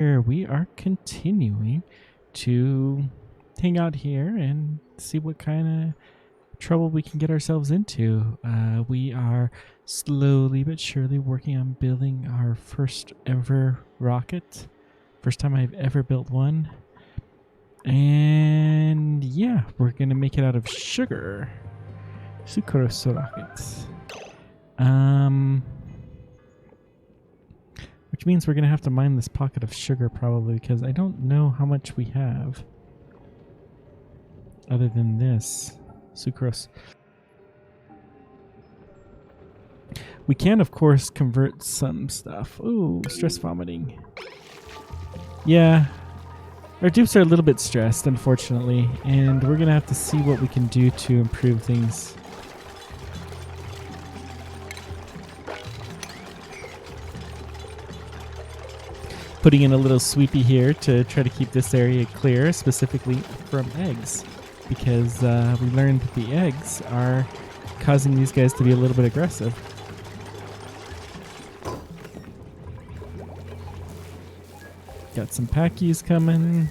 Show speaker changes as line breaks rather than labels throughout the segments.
Here we are continuing to hang out here and see what kind of trouble we can get ourselves into. We are slowly but surely working on building our first ever rocket. First time I've ever built one. And yeah, we're going to make it out of sugar. Sucrose rockets. Which means we're going to have to mine this pocket of sugar probably, because I don't know how much we have other than this sucrose. We can, of course, convert some stuff. Ooh, stress vomiting. Yeah, our dupes are a little bit stressed, unfortunately, and we're going to have to see what we can do to improve things. Putting in a little sweepy here to try to keep this area clear, specifically from eggs, because we learned that the eggs are causing these guys to be a little bit aggressive. Got some packies coming.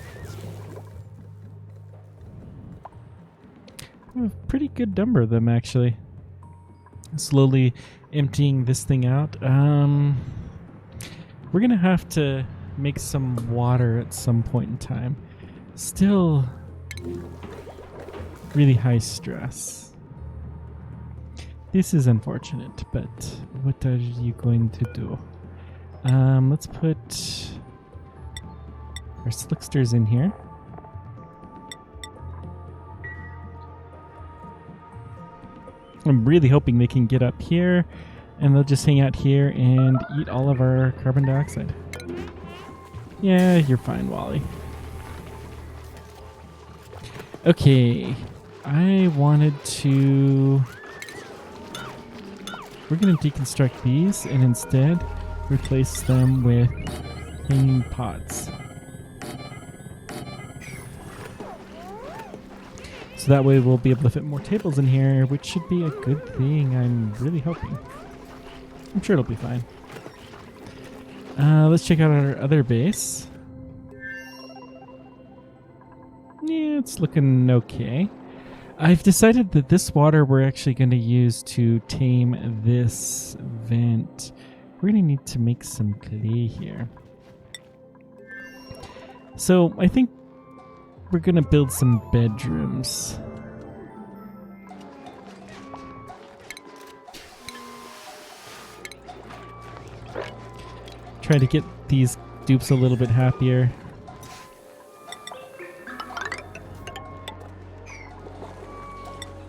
A pretty good number of them, actually. Slowly emptying this thing out. We're gonna have to make some water at some point in time. Still really high stress. This is unfortunate, but what are you going to do? Let's put our slicksters in here. I'm really hoping they can get up here and they'll just hang out here and eat all of our carbon dioxide. Yeah, you're fine, Wally. Okay, I wanted to... We're going to deconstruct these and instead replace them with hanging pots. So that way we'll be able to fit more tables in here, which should be a good thing, I'm really hoping. I'm sure it'll be fine. Let's check out our other base. Yeah, it's looking okay. I've decided that this water we're actually going to use to tame this vent. We're going to need to make some clay here. So I think we're going to build some bedrooms. Try to get these dupes a little bit happier.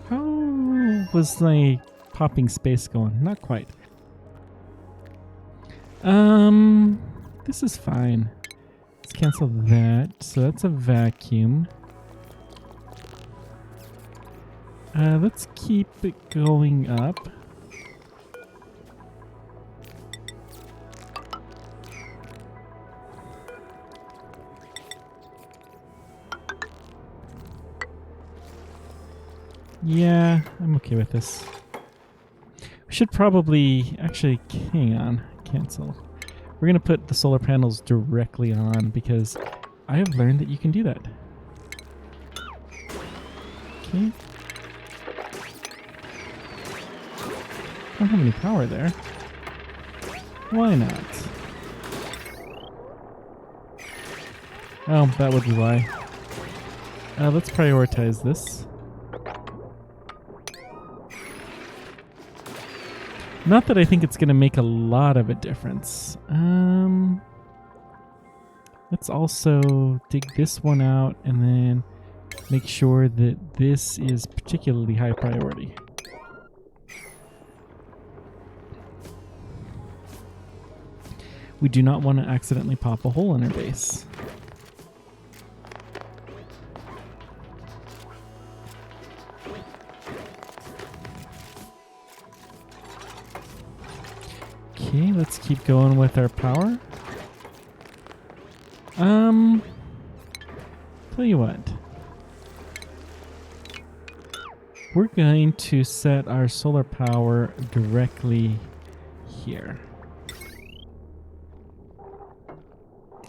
How was my popping space going? Not quite. This is fine. Let's cancel that. So that's a vacuum. Let's keep it going up. Yeah, I'm okay with this. We should probably... Actually, hang on. Cancel. We're going to put the solar panels directly on because I have learned that you can do that. Okay. Don't have any power there. Why not? Oh, that would be why. Let's prioritize this. Not that I think it's going to make a lot of a difference. Let's also dig this one out and then make sure that this is particularly high priority. We do not want to accidentally pop a hole in our base. Okay, let's keep going with our power. Tell you what. We're going to set our solar power directly here.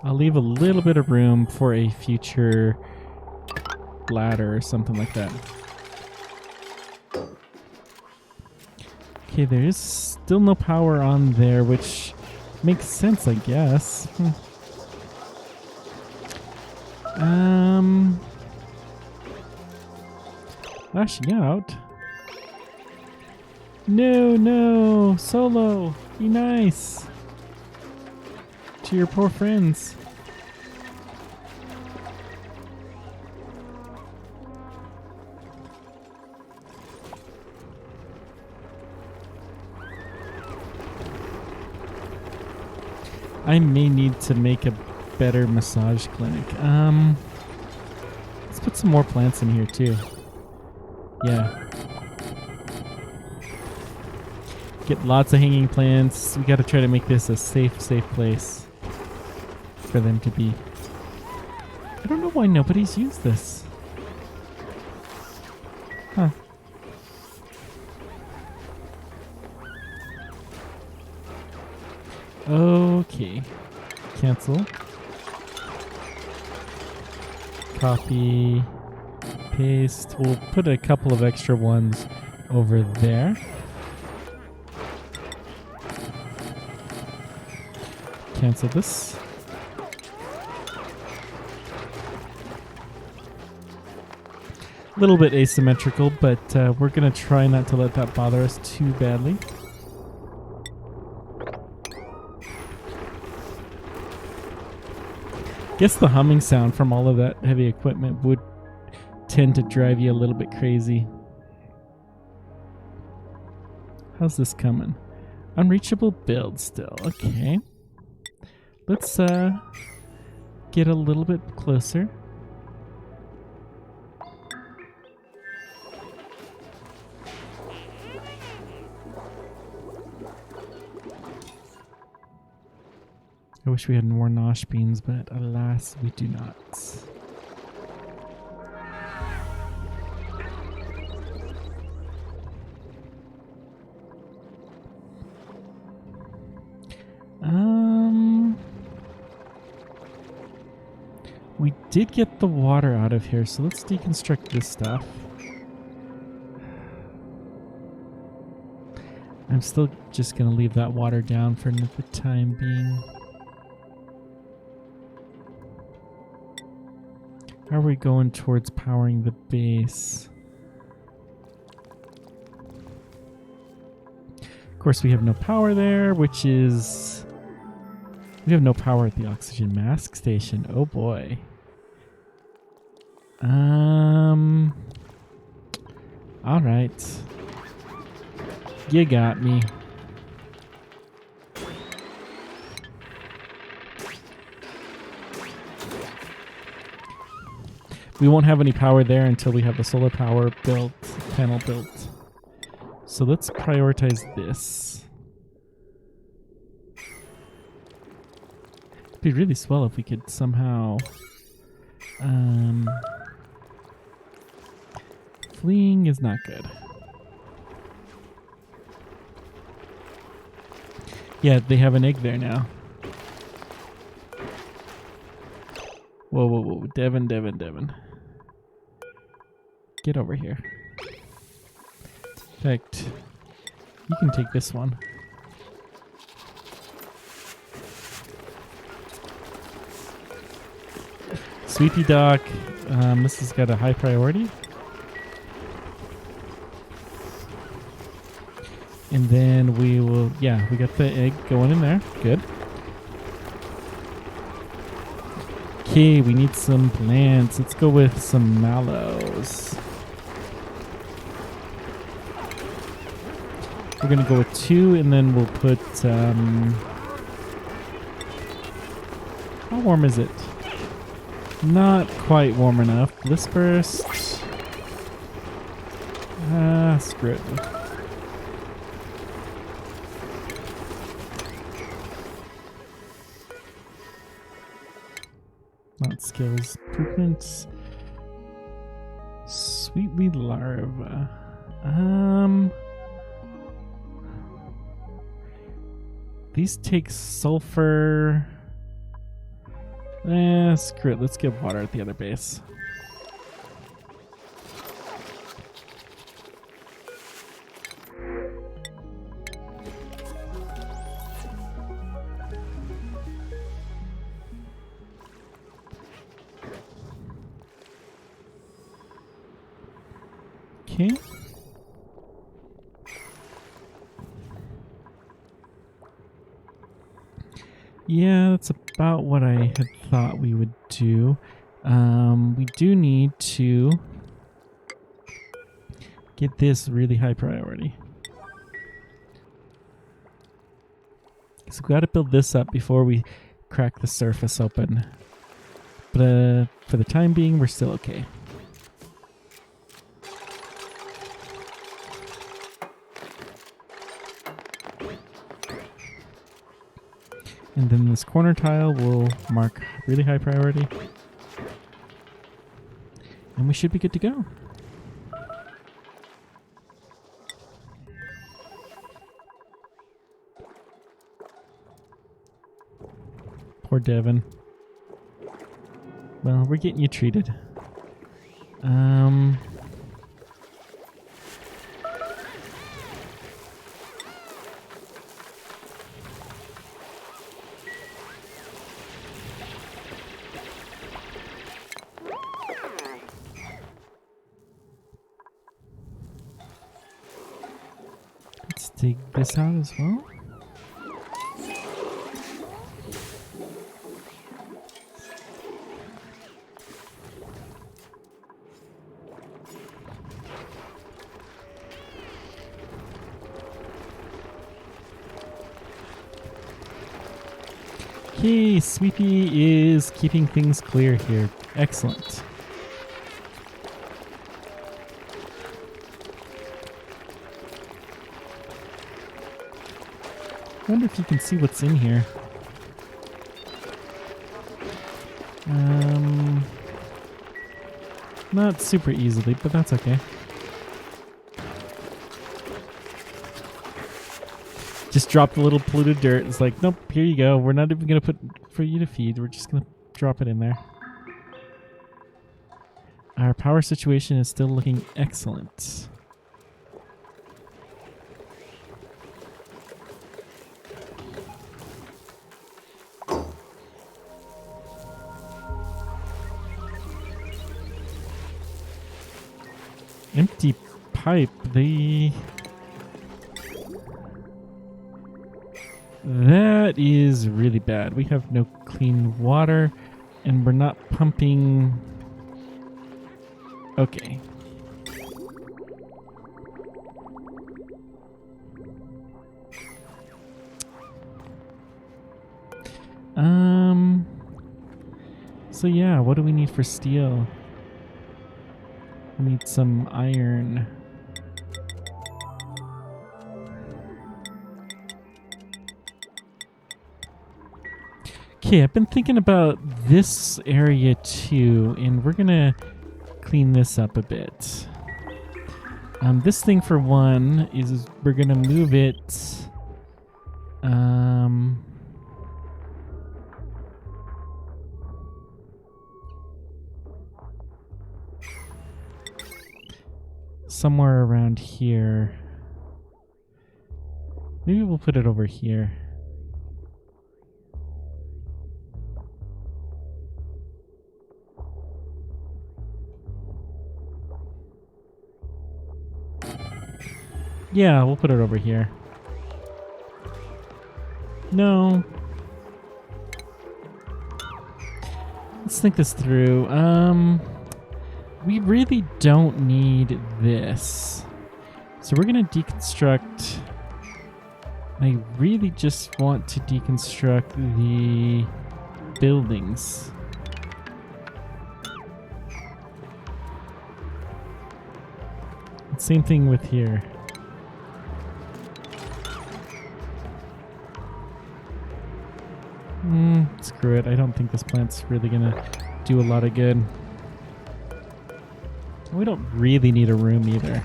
I'll leave a little bit of room for a future ladder or something like that. Okay, there is still no power on there, which makes sense, I guess. Lashing out. No, Solo, be nice to your poor friends. I may need to make a better massage clinic. Let's put some more plants in here too. Yeah. Get lots of hanging plants. We gotta try to make this a safe place for them to be. I don't know why nobody's used this. Huh. Okay. Cancel. Copy. Paste. We'll put a couple of extra ones over there. Cancel this. A little bit asymmetrical, but we're going to try not to let that bother us too badly. Guess the humming sound from all of that heavy equipment would tend to drive you a little bit crazy. How's this coming? Unreachable build still. Okay. Let's get a little bit closer. I wish we had more nosh beans, but alas, we do not. We did get the water out of here, so let's deconstruct this stuff. I'm still just gonna leave that water down for the time being. How are we going towards powering the base? Of course, we have no power there, which is... We have no power at the oxygen mask station. Oh boy. All right. You got me. We won't have any power there until we have the solar power panel built. So let's prioritize this. It'd be really swell if we could somehow... Fleeing is not good. Yeah, they have an egg there now. Whoa. Devin. Get over here. In fact, you can take this one. Sweetie Doc, this has got a high priority. And then we will, yeah, we got the egg going in there. Good. Okay, we need some plants. Let's go with some mallows. We're going to go with 2, and then we'll put... how warm is it? Not quite warm enough. This burst... screw it. Not skills. Blueprints. Sweetly larva. These take sulfur. Screw it. Let's get water at the other base. Okay. Yeah, that's about what I had thought we would do. We do need to get this really high priority. So we got to build this up before we crack the surface open. But for the time being, we're still okay. And then this corner tile will mark really high priority. And we should be good to go. Poor Devin. Well, we're getting you treated. Let's dig this out as well. Okay, Sweepy is keeping things clear here. Excellent. I wonder if you can see what's in here. Not super easily, but that's okay. Just drop the little polluted dirt. It's like, nope, here you go. We're not even going to put for you to feed. We're just going to drop it in there. Our power situation is still looking excellent. Empty pipe. That is really bad. We have no clean water, and we're not pumping. Okay. So yeah, what do we need for steel? We need some iron. Okay, I've been thinking about this area too, and we're gonna clean this up a bit. This thing for one is we're gonna move it. Somewhere around here. Maybe we'll put it over here. Yeah, we'll put it over here. No. Let's think this through. We really don't need this. So we're going to deconstruct. I really just want to deconstruct the buildings. Same thing with here. Screw it. I don't think this plant's really gonna do a lot of good. We don't really need a room either.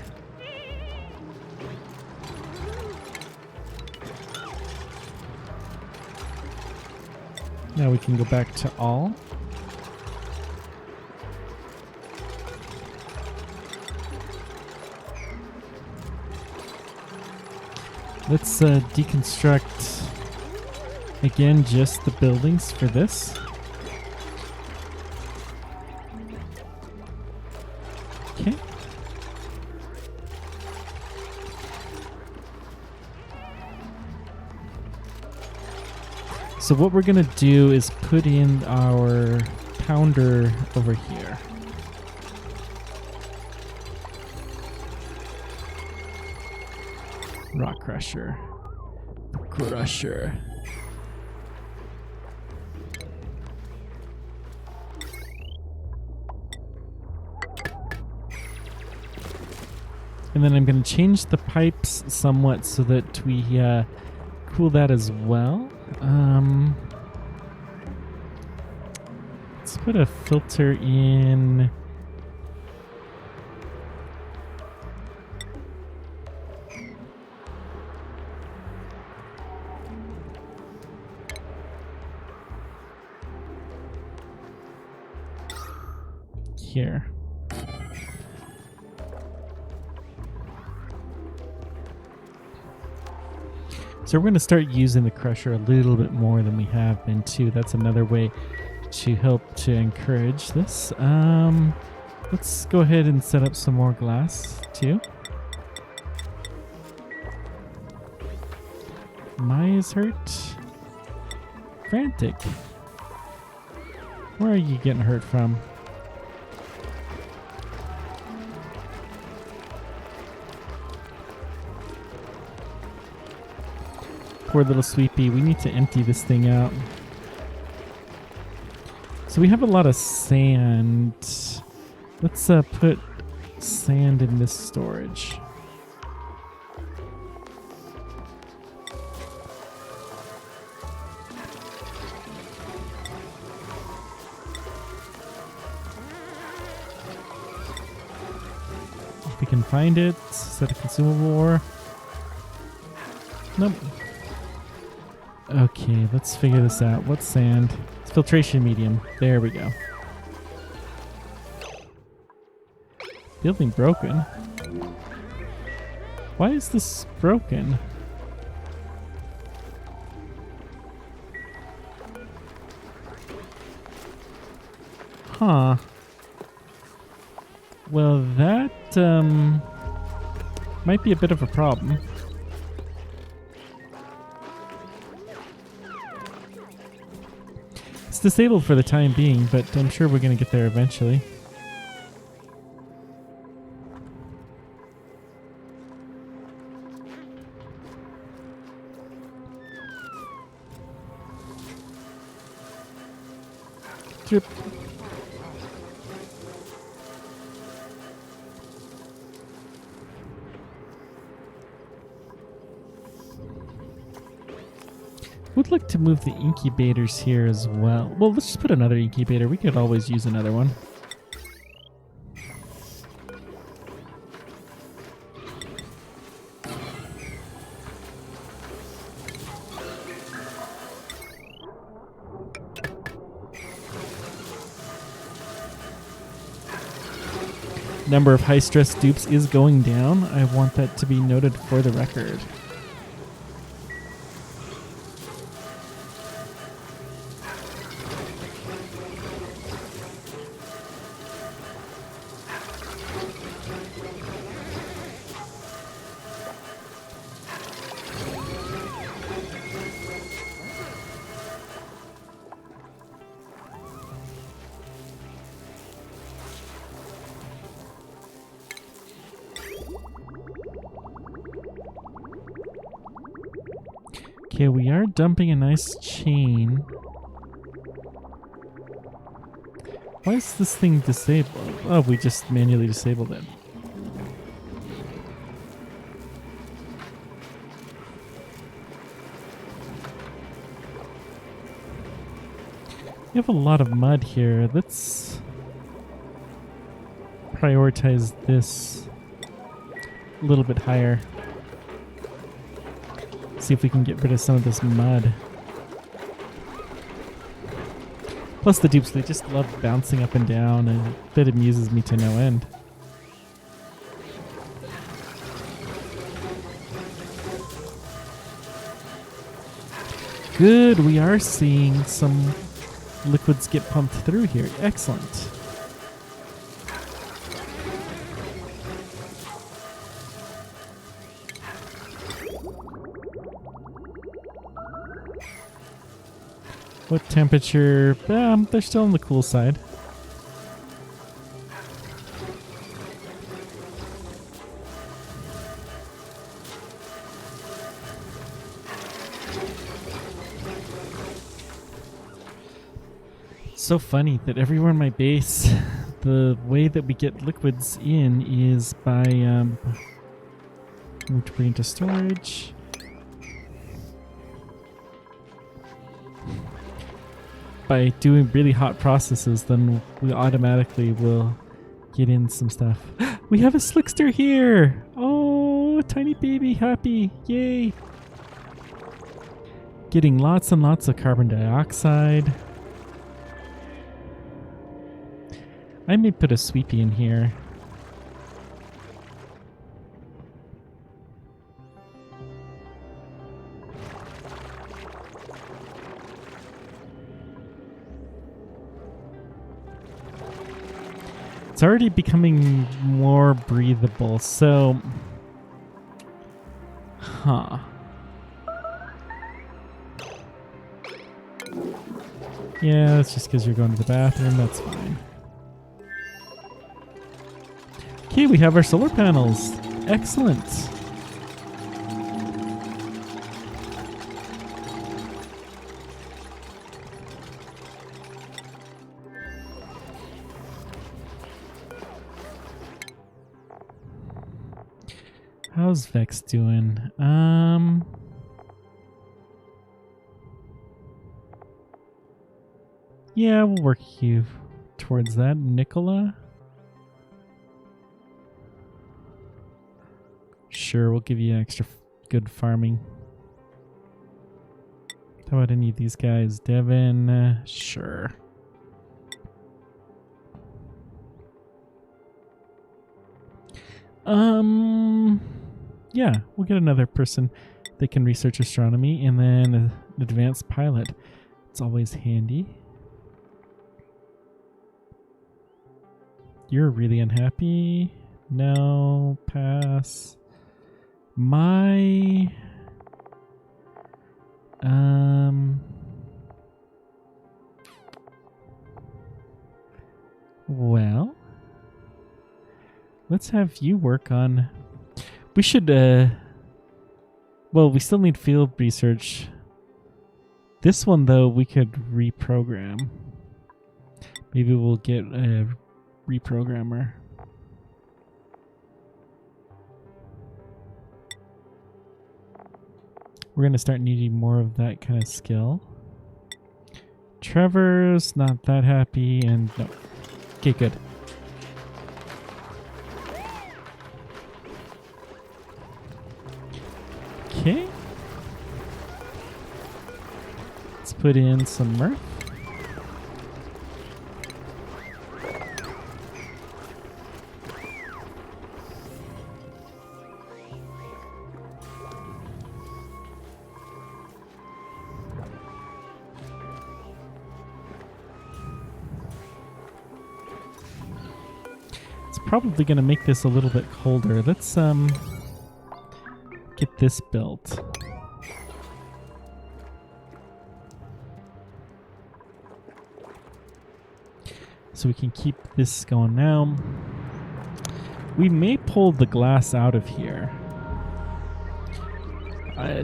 Now we can go back to all. Let's deconstruct again just the buildings for this. Okay. So what we're gonna do is put in our pounder over here. Rock crusher. Crusher. And then I'm going to change the pipes somewhat so that we cool that as well. Let's put a filter in. Here. So we're going to start using the crusher a little bit more than we have been too. That's another way to help to encourage this. Let's go ahead and set up some more glass too. Maya's hurt. Frantic. Where are you getting hurt from? Poor little Sweepy. We need to empty this thing out. So we have a lot of sand. Let's put sand in this storage. If we can find it. Is that a consumable ore? Nope. Okay, let's figure this out. What's sand? It's filtration medium. There we go. Building broken. Why is this broken? Huh. Well, that might be a bit of a problem. It's disabled for the time being, but I'm sure we're going to get there eventually. Drip. Would like to move the incubators here as well. Well, let's just put another incubator. We could always use another one. Number of high stress dupes is going down. I want that to be noted for the record. Okay, we are dumping a nice chain. Why is this thing disabled? Oh, we just manually disabled it. We have a lot of mud here. Let's prioritize this a little bit higher. See if we can get rid of some of this mud. Plus the dupes, they just love bouncing up and down, and that amuses me to no end. Good, we are seeing some liquids get pumped through here. Excellent. What temperature? They're still on the cool side. So funny that everywhere in my base, the way that we get liquids in is by to put into storage. By doing really hot processes, then we automatically will get in some stuff. We have a slickster here! Oh, tiny baby, happy, yay! Getting lots and lots of carbon dioxide. I may put a sweepy in here. It's already becoming more breathable, so... Huh. Yeah, that's just because you're going to the bathroom, that's fine. Okay, we have our solar panels. Excellent. How's Vex doing? Yeah, we'll work you towards that. Nicola? Sure, we'll give you extra good farming. How about any of these guys? Devin? Sure. Yeah, we'll get another person that can research astronomy, and then an advanced pilot. It's always handy. You're really unhappy? No, pass. My... Well... Let's have you work on... We should, well, we still need field research. This one, though, we could reprogram. Maybe we'll get a reprogrammer. We're going to start needing more of that kind of skill. Trevor's not that happy, and no. Okay, good. Okay. Let's put in some mirth. It's probably going to make this a little bit colder. Let's get this built. So we can keep this going now. We may pull the glass out of here.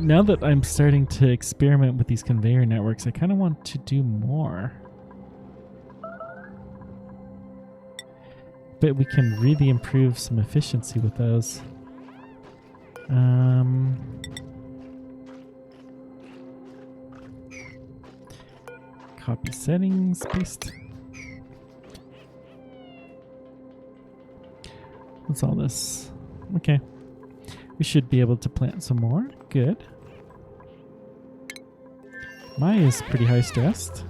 Now that I'm starting to experiment with these conveyor networks, I kind of want to do more. But we can really improve some efficiency with those. Copy settings, paste. What's all this? Okay. We should be able to plant some more. Good. Maya's pretty high stressed.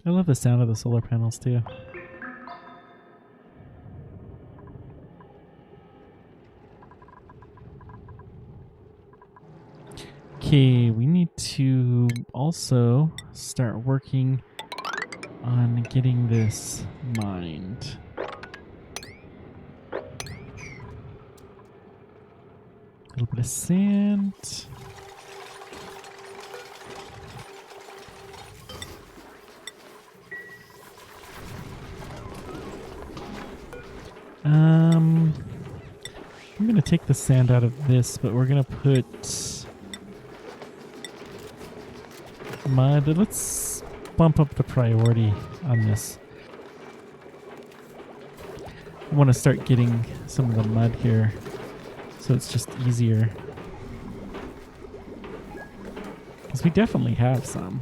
I love the sound of the solar panels too. Okay, we need to also start working on getting this mined. A little bit of sand. I'm gonna take the sand out of this, but we're gonna put mud. Let's bump up the priority on this. I want to start getting some of the mud here, so it's just easier. Because we definitely have some.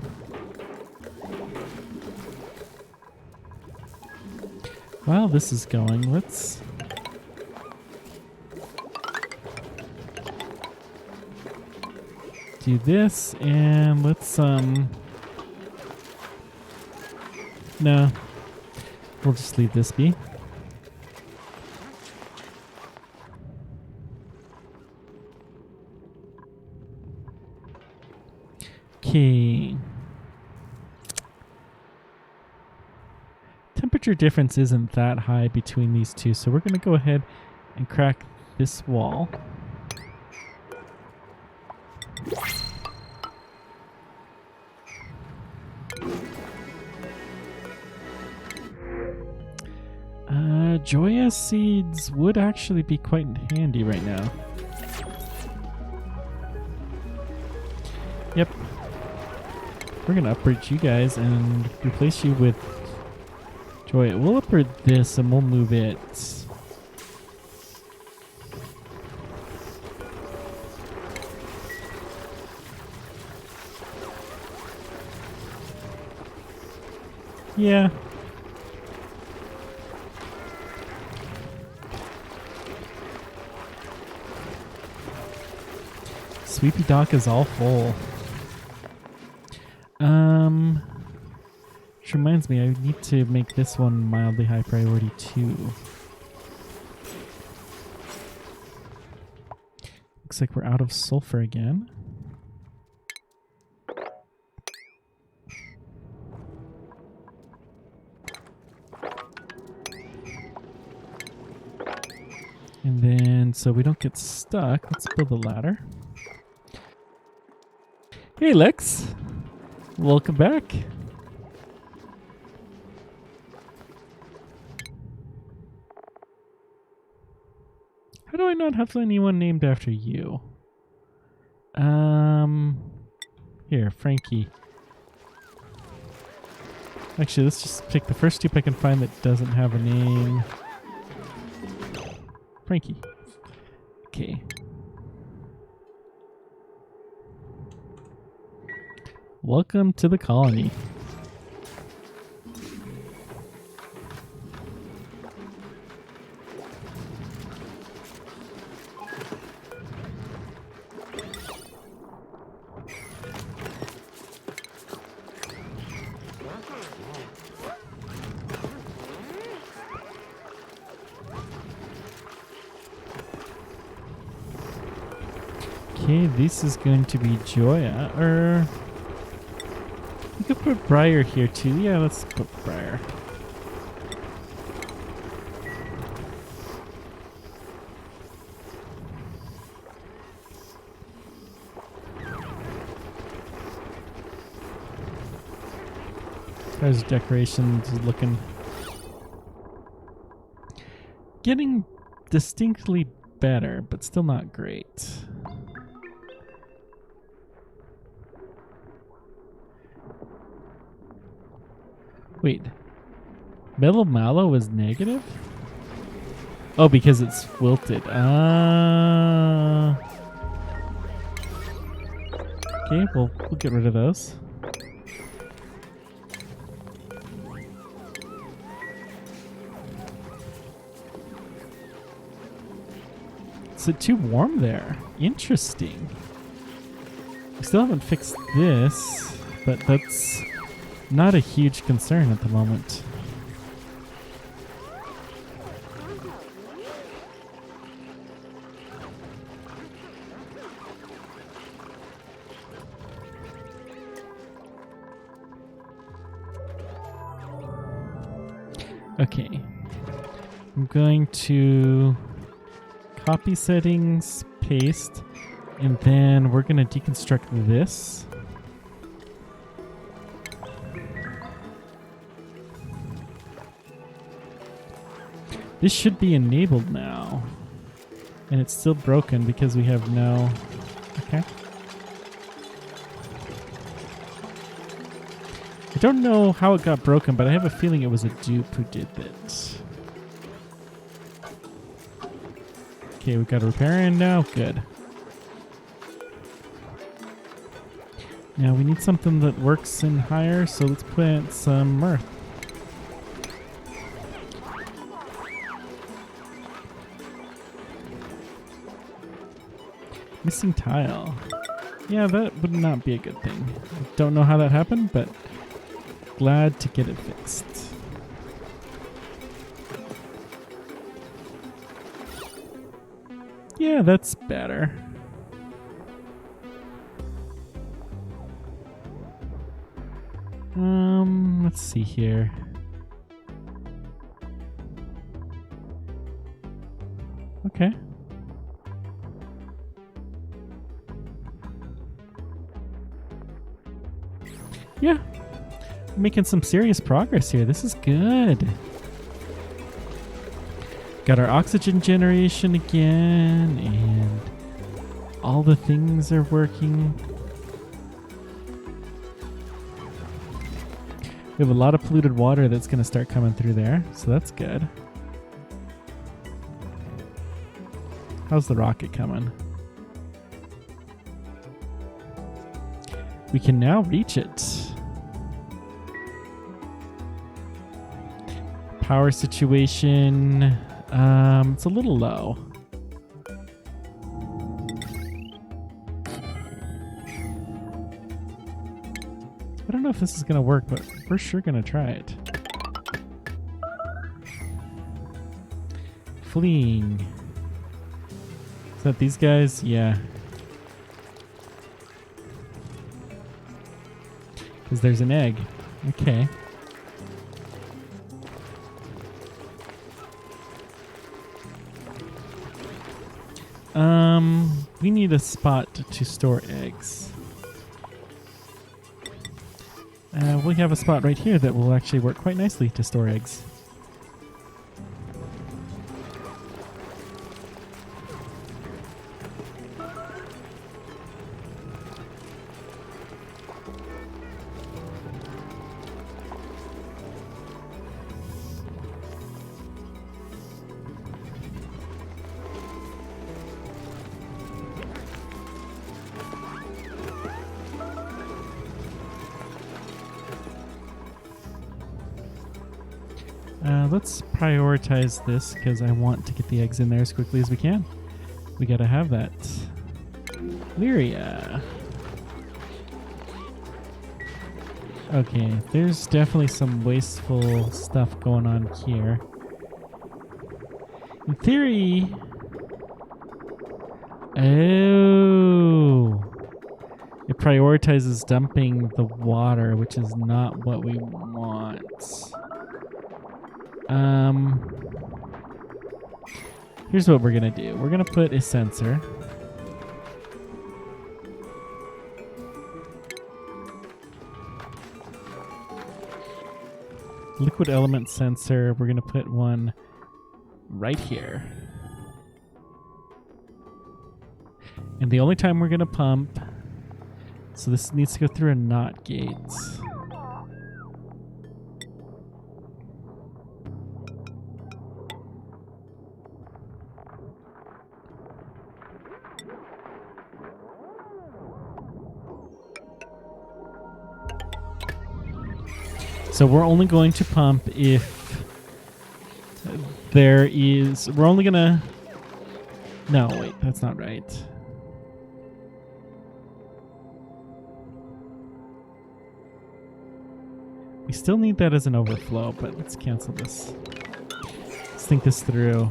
While this is going, let's do this, and let's no, we'll just leave this be. Okay. Temperature difference isn't that high between these two, so we're going to go ahead and crack this wall. Joya seeds would actually be quite handy right now. Yep. We're going to uproot you guys and replace you with Joya. We'll uproot this and we'll move it. Yeah. Sweepy Dock is all full. Which reminds me, I need to make this one mildly high priority too. Looks like we're out of sulfur again. And then, so we don't get stuck, let's build a ladder. Hey Lex, welcome back. How do I not have anyone named after you? Here, Frankie. Actually, let's just pick the first tube I can find that doesn't have a name. Frankie. Okay. Welcome to the colony. Okay, this is going to be Joya, or we could put Briar here too. Yeah, let's put Briar. There's decorations looking, getting distinctly better, but still not great. Wait, Mellow Mallow is negative? Oh, because it's wilted. Okay, we'll get rid of those. Is it too warm there? Interesting. We still haven't fixed this, but that's not a huge concern at the moment. Okay. I'm going to copy settings, paste, and then we're going to deconstruct this. This should be enabled now. And it's still broken because we have no... Okay. I don't know how it got broken, but I have a feeling it was a dupe who did it. Okay, we've got a repair in now. Good. Now we need something that works in higher, so let's put some mirth. Missing tile. Yeah, that would not be a good thing. Don't know how that happened, but glad to get it fixed. Yeah, that's better. Let's see here. Okay. Yeah, making some serious progress here. This is good. Got our oxygen generation again, and all the things are working. We have a lot of polluted water that's going to start coming through there, so that's good. How's the rocket coming? We can now reach it. Power situation, it's a little low. I don't know if this is going to work, but we're sure going to try it. Fleeing. Is that these guys? Yeah. Because there's an egg. Okay. We need a spot to store eggs. We have a spot right here that will actually work quite nicely to store eggs. Let's prioritize this because I want to get the eggs in there as quickly as we can. We gotta have that. Lyria. Okay, there's definitely some wasteful stuff going on here. In theory... Oh! It prioritizes dumping the water, which is not what we want. Here's what we're gonna do. We're gonna put a sensor. Liquid element sensor. We're gonna put one right here. And the only time we're gonna pump, so this needs to go through a NOT gate. So we're only going to pump if there is... We're only gonna... No, wait, that's not right. still need that as an overflow, but let's cancel this. Let's think this through.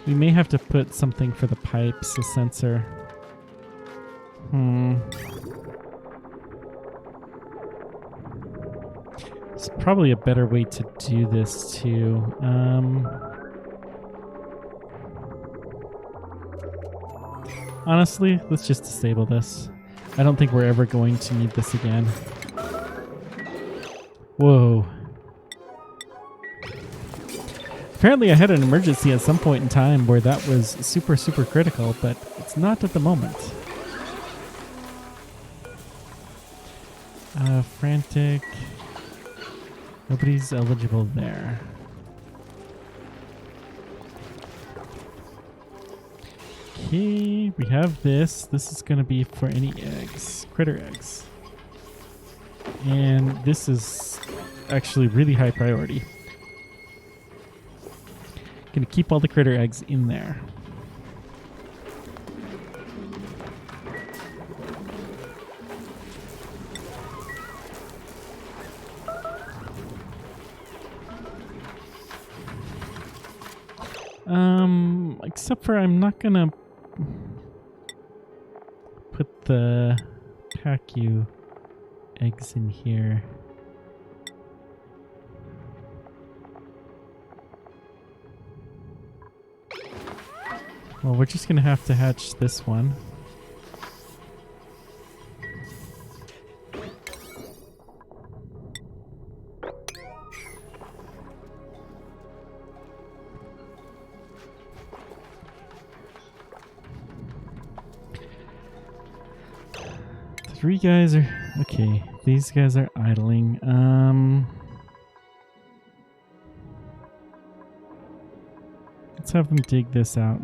We may have to put something for the pipes, a sensor. It's probably a better way to do this too. Honestly, let's just disable this. I don't think we're ever going to need this again. Whoa. Apparently I had an emergency at some point in time where that was super, super critical, but it's not at the moment. Frantic. Nobody's eligible there. Okay, we have this. This is going to be for any eggs, critter eggs. And this is actually really high priority. Going to keep all the critter eggs in there. Except for I'm not going to put the PACU eggs in here. Well, we're just going to have to hatch this one. Three guys are... Okay, these guys are idling. Let's have them dig this out.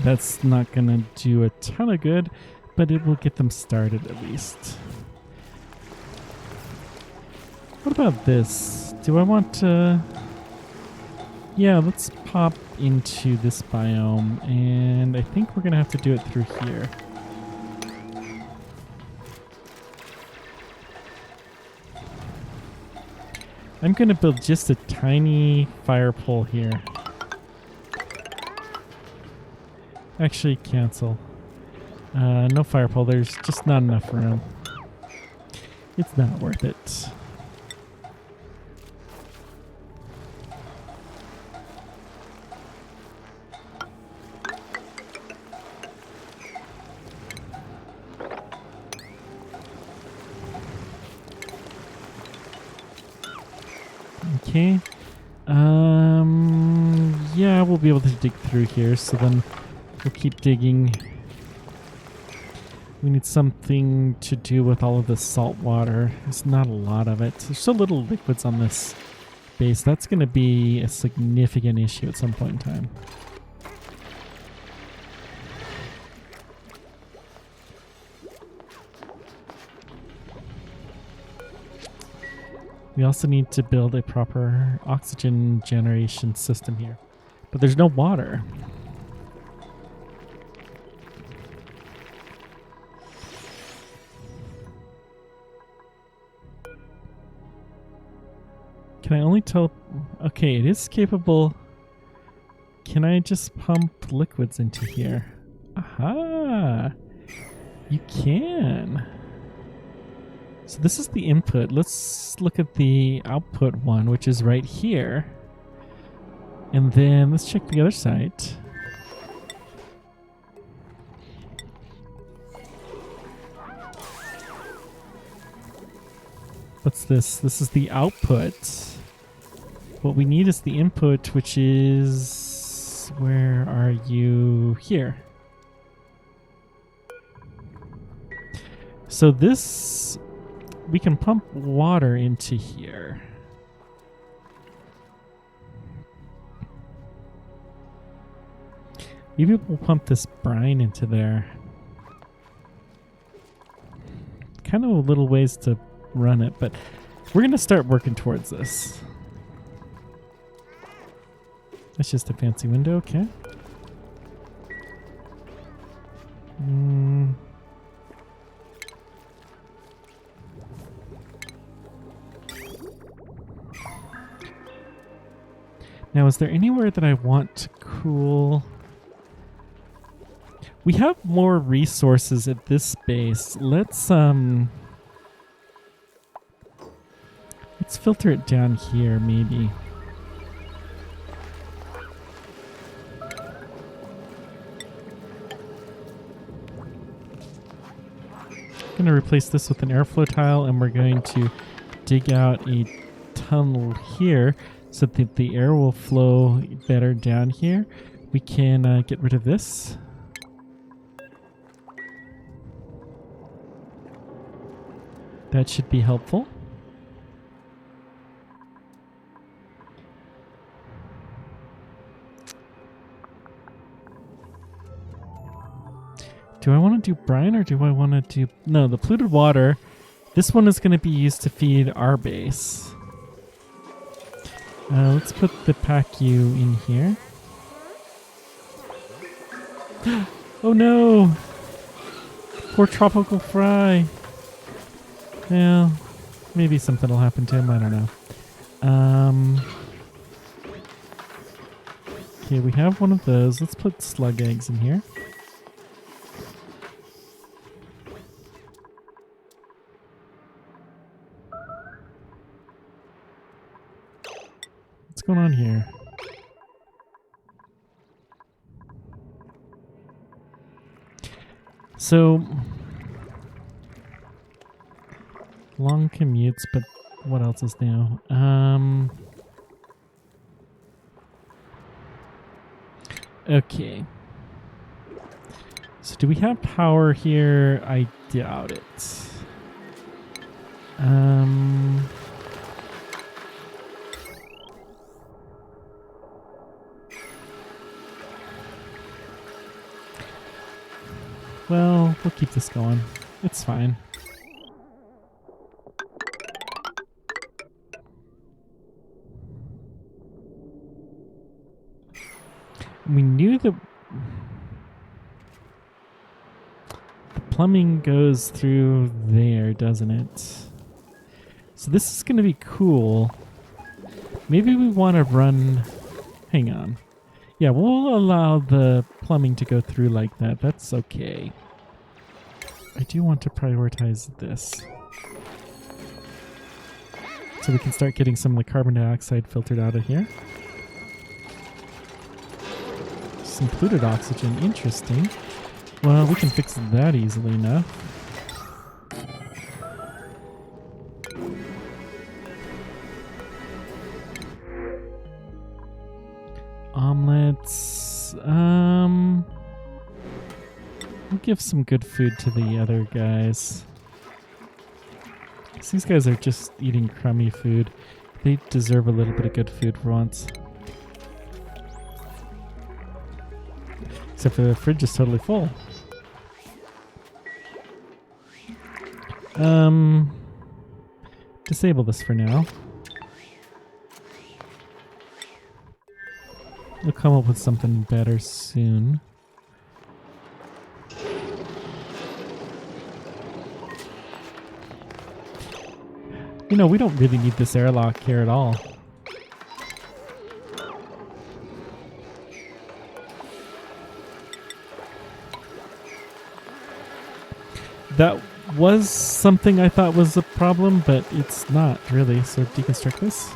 That's not gonna do a ton of good, but it will get them started at least. What about this? Do I want to... Yeah, let's pop into this biome, and I think we're gonna have to do it through here. I'm gonna build just a tiny fire pole here. Actually, cancel. No fire pole, there's just not enough room. It's not worth it. Okay. Yeah, we'll be able to dig through here, so then we'll keep digging. We need something to do with all of this salt water. There's not a lot of it. There's so little liquids on this base. That's going to be a significant issue at some point in time. We also need to build a proper oxygen generation system here. But there's no water. Can I only tell... Okay, it is capable. Can I just pump liquids into here? Aha! You can. So this is the input. Let's look at the output one, which is right here. And then let's check the other side. What's this? This is the output. What we need is the input, which is... Where are you? Here. So this... We can pump water into here. Maybe we'll pump this brine into there. Kind of a little ways to run it, but we're going to start working towards this. That's just a fancy window, okay. Now, is there anywhere that I want to cool? We have more resources at this base. Let's filter it down here, maybe. I'm going to replace this with an airflow tile, and we're going to dig out a tunnel here so that the air will flow better down here. We can get rid of this. That should be helpful. Do I want to do brine or do I want to do... No, the polluted water. This one is going to be used to feed our base. Let's put the pack U in here. Oh no! Poor tropical fry. Well, maybe something will happen to him. I don't know. Okay, we have one of those. Let's put slug eggs in here. What's going on here? So, long commutes, but what else is new? Okay. So do we have power here? I doubt it. Well, we'll keep this going. It's fine. We knew that the plumbing goes through there, doesn't it? So this is going to be cool. Maybe we want to run... Hang on. Yeah, we'll allow the plumbing to go through like that. That's okay. I do want to prioritize this. So we can start getting some of the carbon dioxide filtered out of here. Some polluted oxygen. Interesting. Well, we can fix that easily enough. Omelets. We'll give some good food to the other guys. These guys are just eating crummy food. They deserve a little bit of good food for once. Except for the fridge is totally full. Disable this for now. We'll come up with something better soon. You know, we don't really need this airlock here at all. That was something I thought was a problem, but it's not really. So deconstruct this.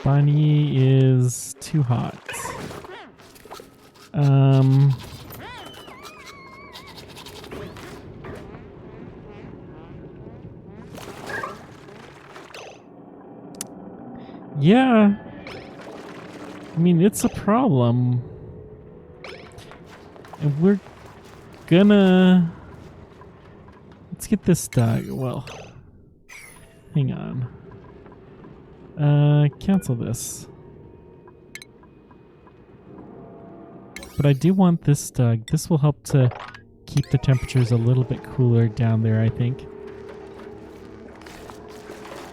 Bunny is too hot. Yeah. I mean, it's a problem. And we're gonna... Let's get this dog. Well, Hang on. Cancel this. But I do want this dug. This will help to keep the temperatures a little bit cooler down there, I think.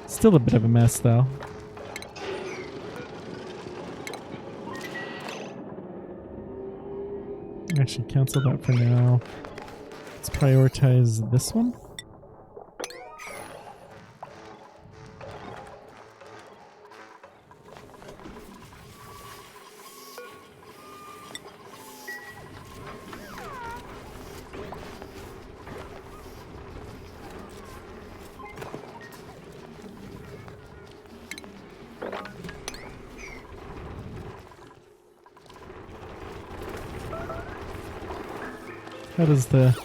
Still a bit of a mess, though. Actually, cancel that for now. Let's prioritize this one. How does the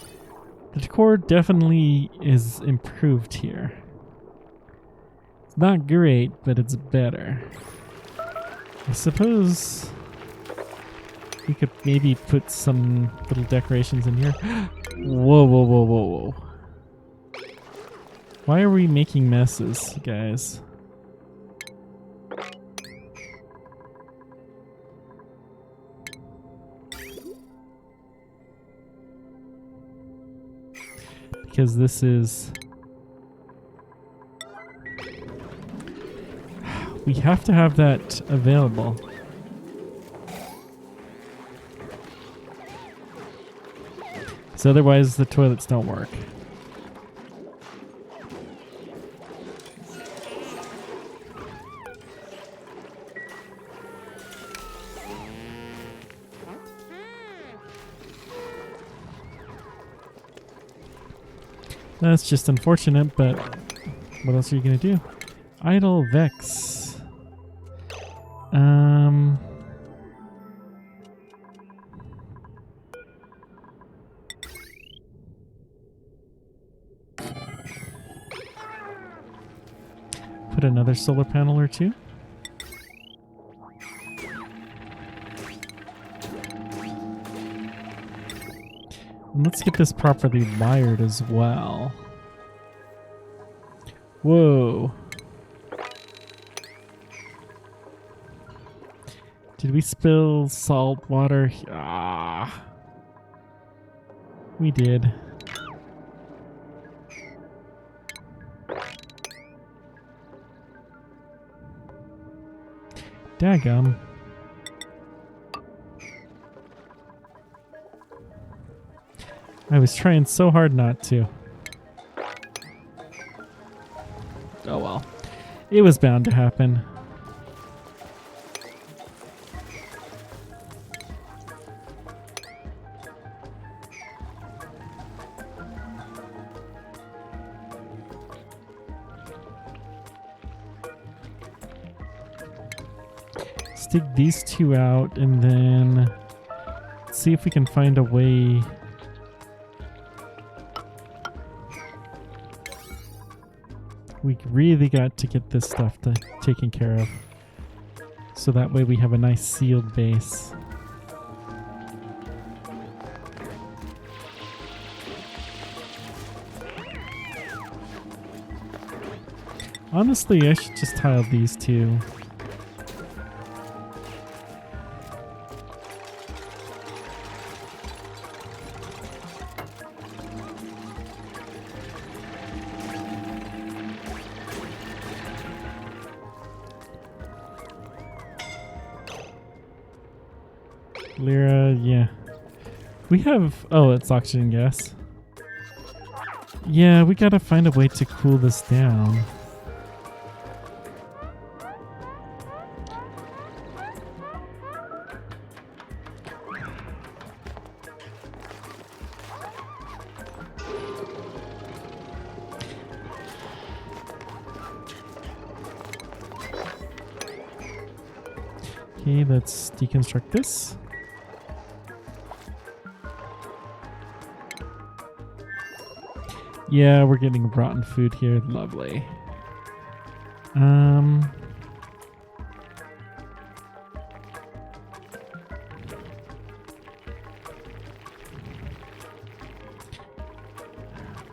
decor definitely is improved here. It's not great, but it's better. I suppose we could maybe put some little decorations in here. Whoa, whoa, whoa, whoa, whoa. Why are we making messes, guys? Because this is... We have to have that available. So otherwise the toilets don't work. That's just unfortunate, but what else are you gonna do? Idle Vex. Put another solar panel or two. And let's get this properly wired as well. Whoa. Did we spill salt water? Ah. We did. Daggum. I was trying so hard not to. Oh well. It was bound to happen. Let's dig these two out and then see if we can find a way. We really got to get this stuff taken care of. So that way we have a nice sealed base. Honestly, I should just tile these two. Lyra, yeah. We have... Oh, it's oxygen gas. Yeah, we gotta find a way to cool this down. Okay, let's deconstruct this. Yeah, we're getting rotten food here. Lovely. I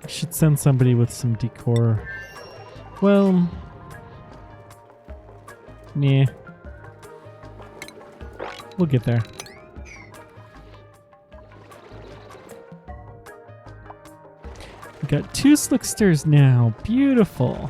should send somebody with some decor Well, yeah. We'll get there. We got 2 slicksters now. Beautiful.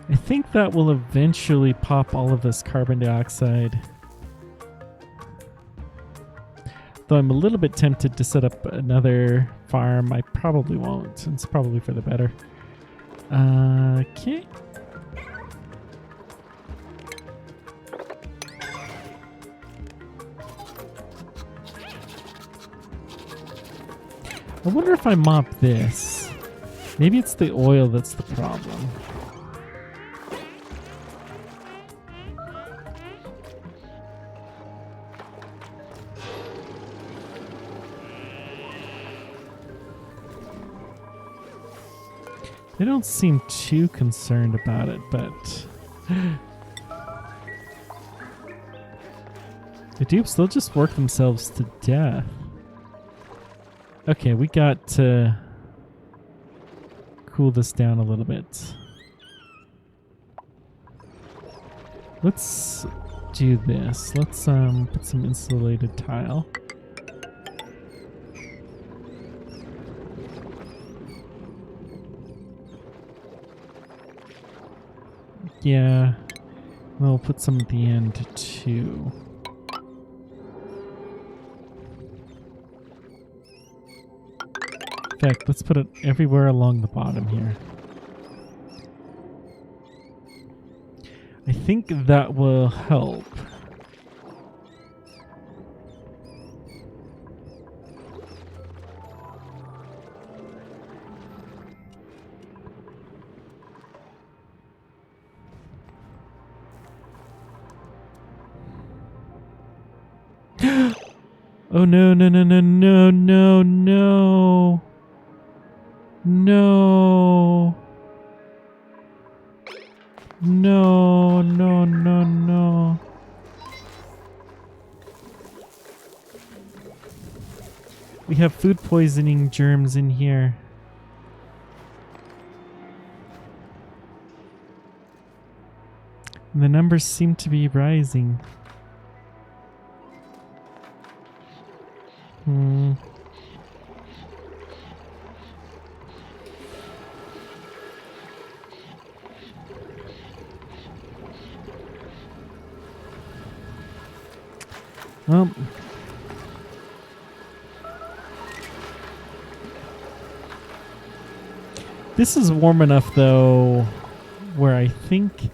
I think that will eventually pop all of this carbon dioxide. Though I'm a little bit tempted to set up another farm. I probably won't. It's probably for the better. Okay. I wonder if I mop this. Maybe it's the oil that's the problem. They don't seem too concerned about it, but the dupes, they'll just work themselves to death. Okay, we got to cool this down a little bit. Let's do this. Let's put some insulated tile. Yeah, we'll put some at the end too. In fact, let's put it everywhere along the bottom here. I think that will help. Oh no, no, no, no, no, no, no. No. No, no, no, no. We have food poisoning germs in here. And the numbers seem to be rising. Well, this is warm enough though where I think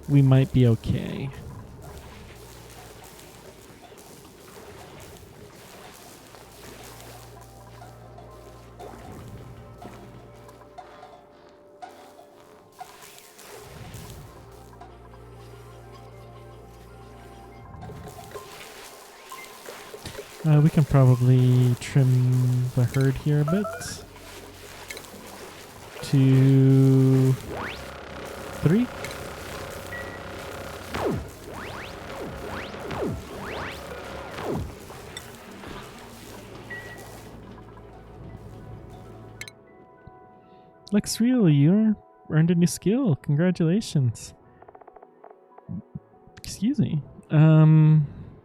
we might be okay. We can probably trim the herd here a bit. 2, 3. Looks real. You earned a new skill. Congratulations. Excuse me.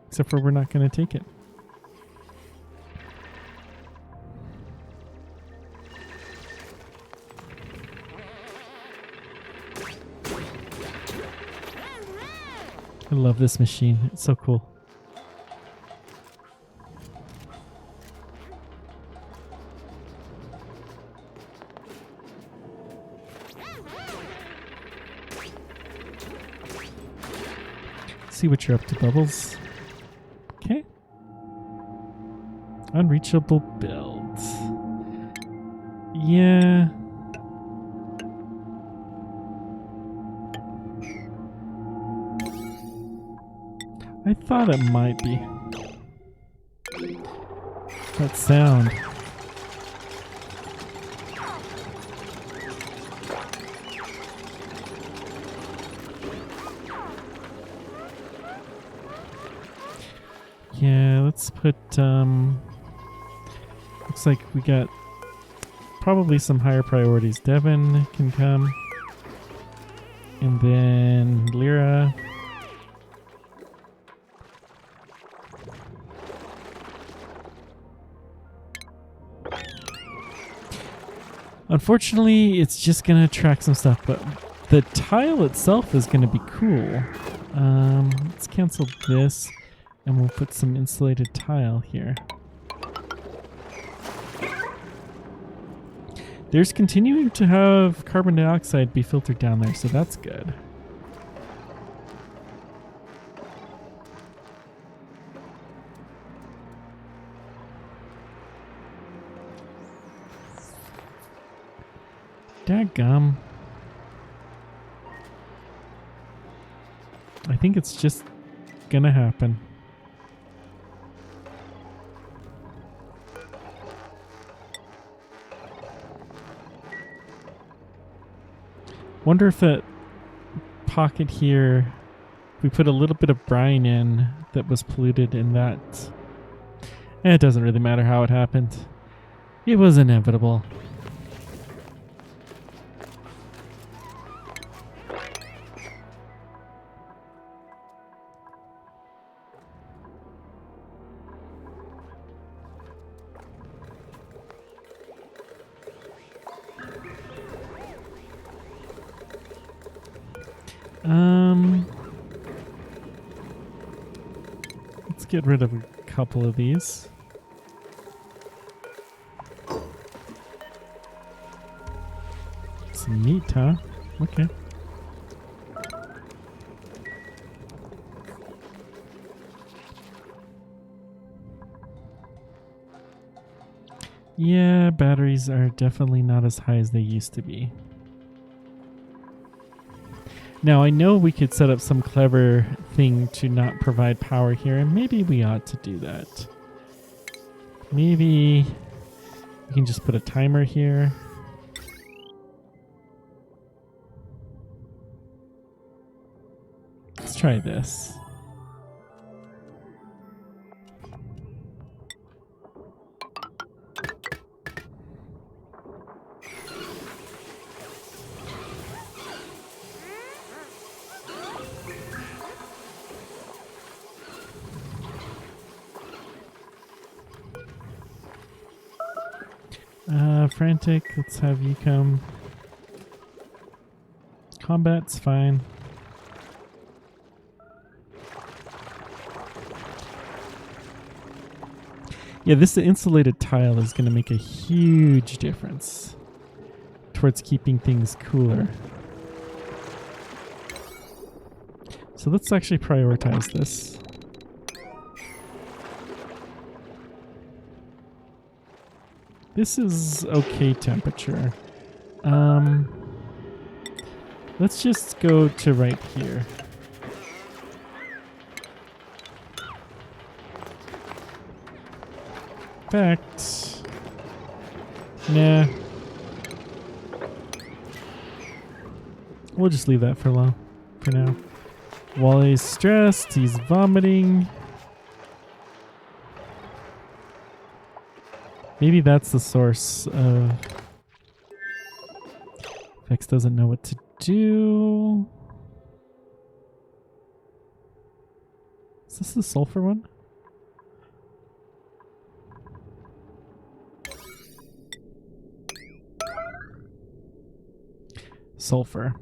Except for we're not going to take it. I love this machine. It's so cool. See what you're up to, Bubbles. Okay. Unreachable build. Yeah. I thought it might be. That sound. Yeah, let's put, looks like we got probably some higher priorities. Devin can come. And then Lyra. Unfortunately, it's just going to track some stuff, but the tile itself is going to be cool. Let's cancel this, and we'll put some insulated tile here. There's continuing to have carbon dioxide be filtered down there, so that's good. Dadgum. I think it's just gonna happen. Wonder if that pocket here, if we put a little bit of brine in that was polluted in that. It doesn't really matter how it happened. It was inevitable. Let's get rid of a couple of these. Some meat, huh? Okay. Yeah, batteries are definitely not as high as they used to be. Now, I know we could set up some clever thing to not provide power here, and maybe we ought to do that. Maybe we can just put a timer here. Let's try this. Frantic, let's have you come. Combat's fine. Yeah, this insulated tile is going to make a huge difference towards keeping things cooler. So let's actually prioritize this. This is okay temperature. Let's just go to right here. In fact, nah. We'll just leave that for now. Wally's stressed, he's vomiting. Maybe that's the source of... Vex doesn't know what to do. Is this the sulfur one? Sulfur.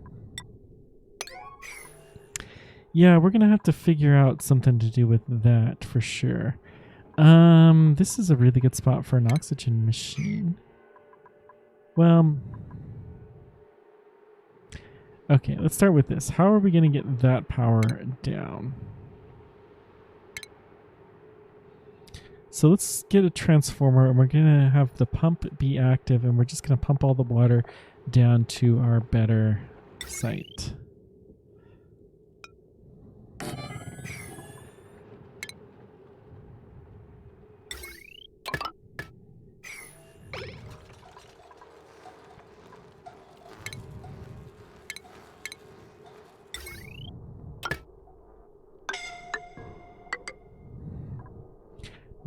Yeah, we're gonna have to figure out something to do with that for sure. This is a really good spot for an oxygen machine. Well, okay, let's start with this. How are we gonna get that power down? So let's get a transformer, and we're gonna have the pump be active, and we're just gonna pump all the water down to our better site.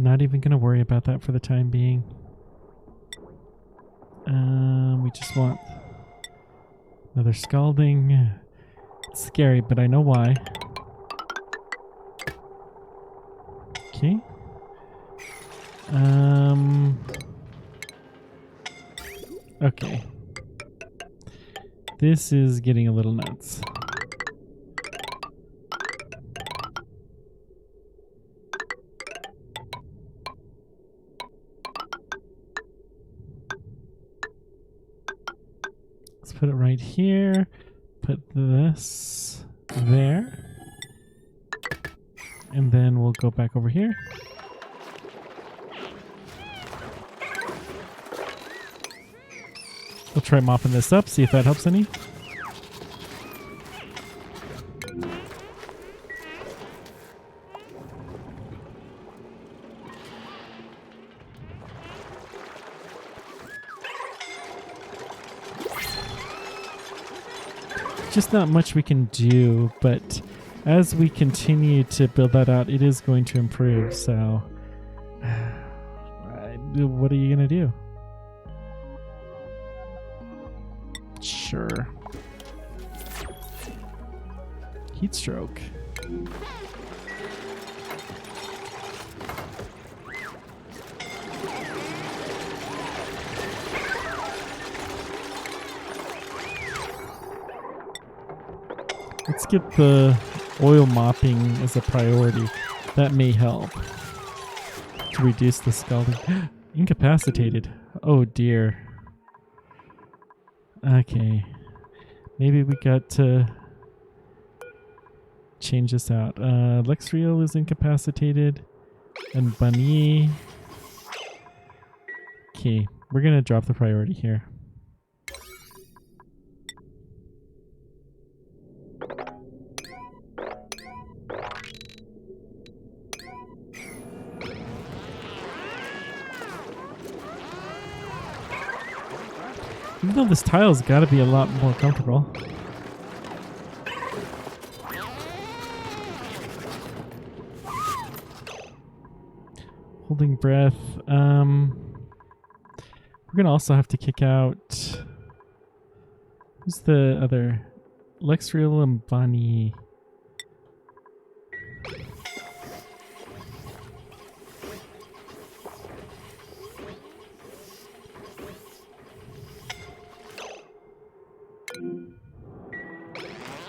not even going to worry about that for the time being. We just want another scalding. It's scary, but I know why. Okay. Okay. This is getting a little nuts. Let's put it right here. Put this there. And then we'll go back over here. We'll try mopping this up, see if that helps any. Just not much we can do, but as we continue to build that out, it is going to improve. So, what are you going to do? Sure. Heat stroke. Let's get the oil mopping as a priority. That may help to reduce the scalding. Incapacitated. Oh dear. Okay. Maybe we got to change this out. Lexriel is incapacitated. And Bunny. Okay. We're going to drop the priority here. Even though this tile's got to be a lot more comfortable. Holding breath. We're gonna also have to kick out. Who's the other? Lexriel and Bonnie.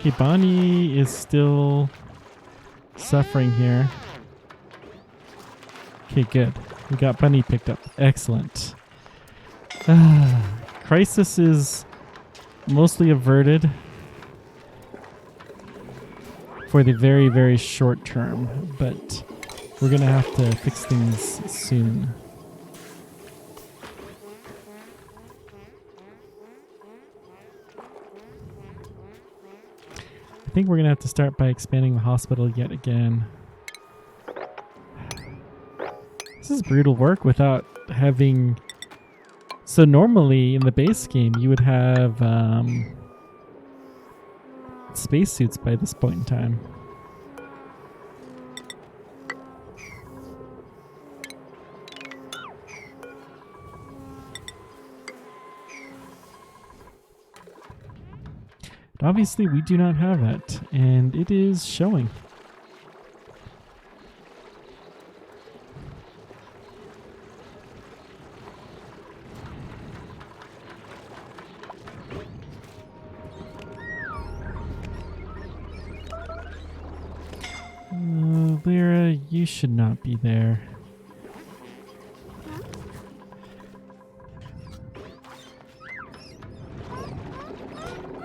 Okay, Bonnie is still suffering here. Okay, good. We got Bunny picked up. Excellent. Crisis is mostly averted for the very, very short term, but we're going to have to fix things soon. I think we're going to have to start by expanding the hospital yet again. This is brutal work without having... So normally in the base game you would have spacesuits by this point in time. But obviously we do not have that, and it is showing. Lyra, you should not be there.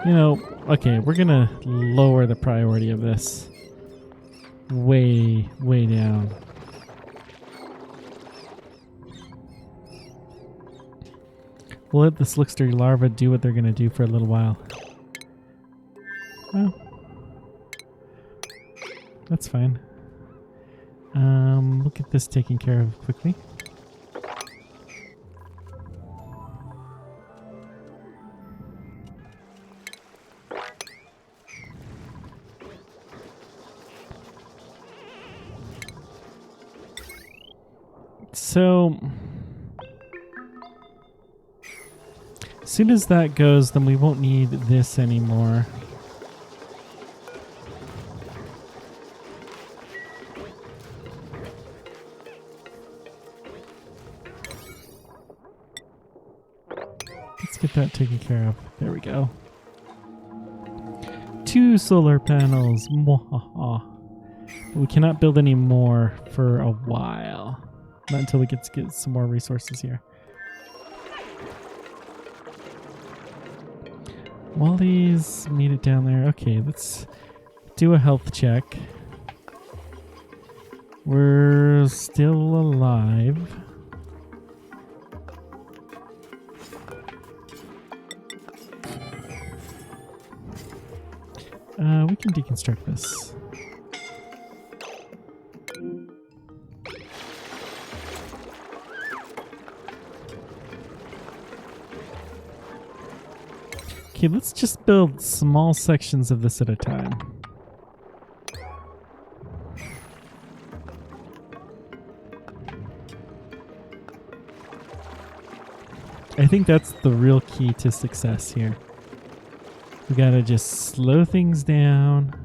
You know, okay, we're gonna lower the priority of this way, way down. We'll let the Slickster larva do what they're gonna do for a little while. Well, that's fine. Look at this taken care of quickly. so as soon as that goes, then we won't need this anymore. Let's get that taken care of. There we go. 2 solar panels. Mwahaha. We cannot build any more for a while. Not until we get some more resources here. Wally's made it down there. Okay, let's do a health check. We're still alive. We can deconstruct this. Okay, let's just build small sections of this at a time. I think that's the real key to success here. We gotta just slow things down.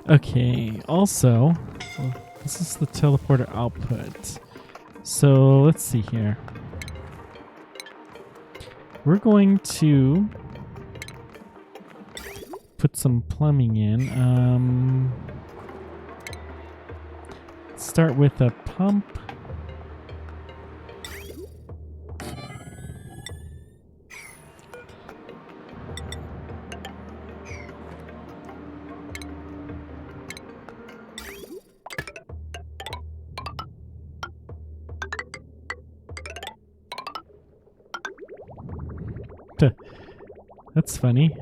Okay, also, well, this is the teleporter output. So let's see here. We're going to put some plumbing in. Start with a pump. That's funny.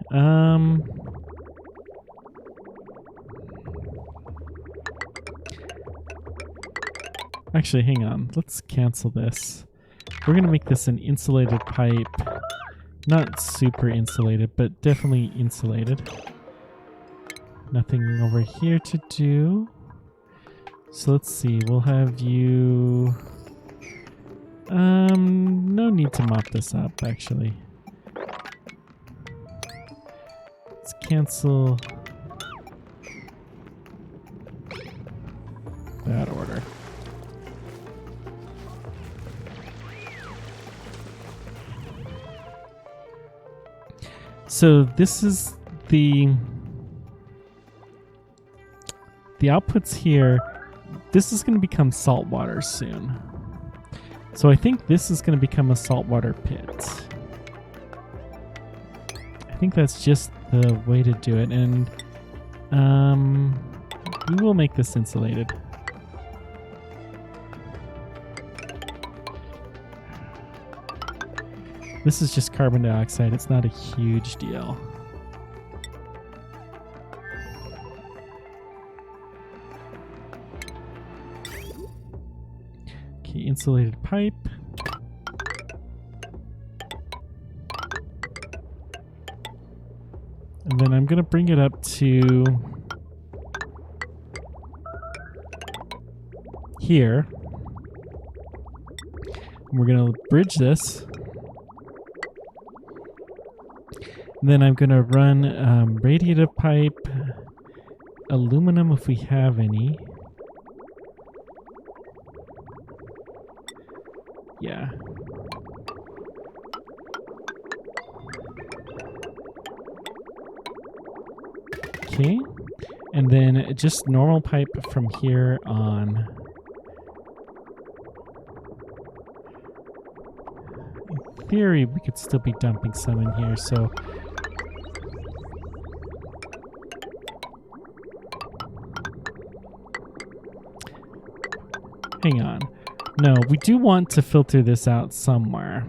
Actually, hang on. Let's cancel this. We're going to make this an insulated pipe. Not super insulated, but definitely insulated. Nothing over here to do. So let's see. We'll have you... no need to mop this up, actually. Let's cancel that order. So this is the outputs here. This is going to become saltwater soon. So I think this is going to become a saltwater pit. I think that's just the way to do it, and we will make this insulated. This is just carbon dioxide. It's not a huge deal. Okay, insulated pipe. And then I'm going to bring it up to here. And we're going to bridge this. And then I'm going to run radiative pipe, aluminum if we have any. Yeah. Okay. And then just normal pipe from here on. In theory, we could still be dumping some in here, so... Hang on. No, we do want to filter this out somewhere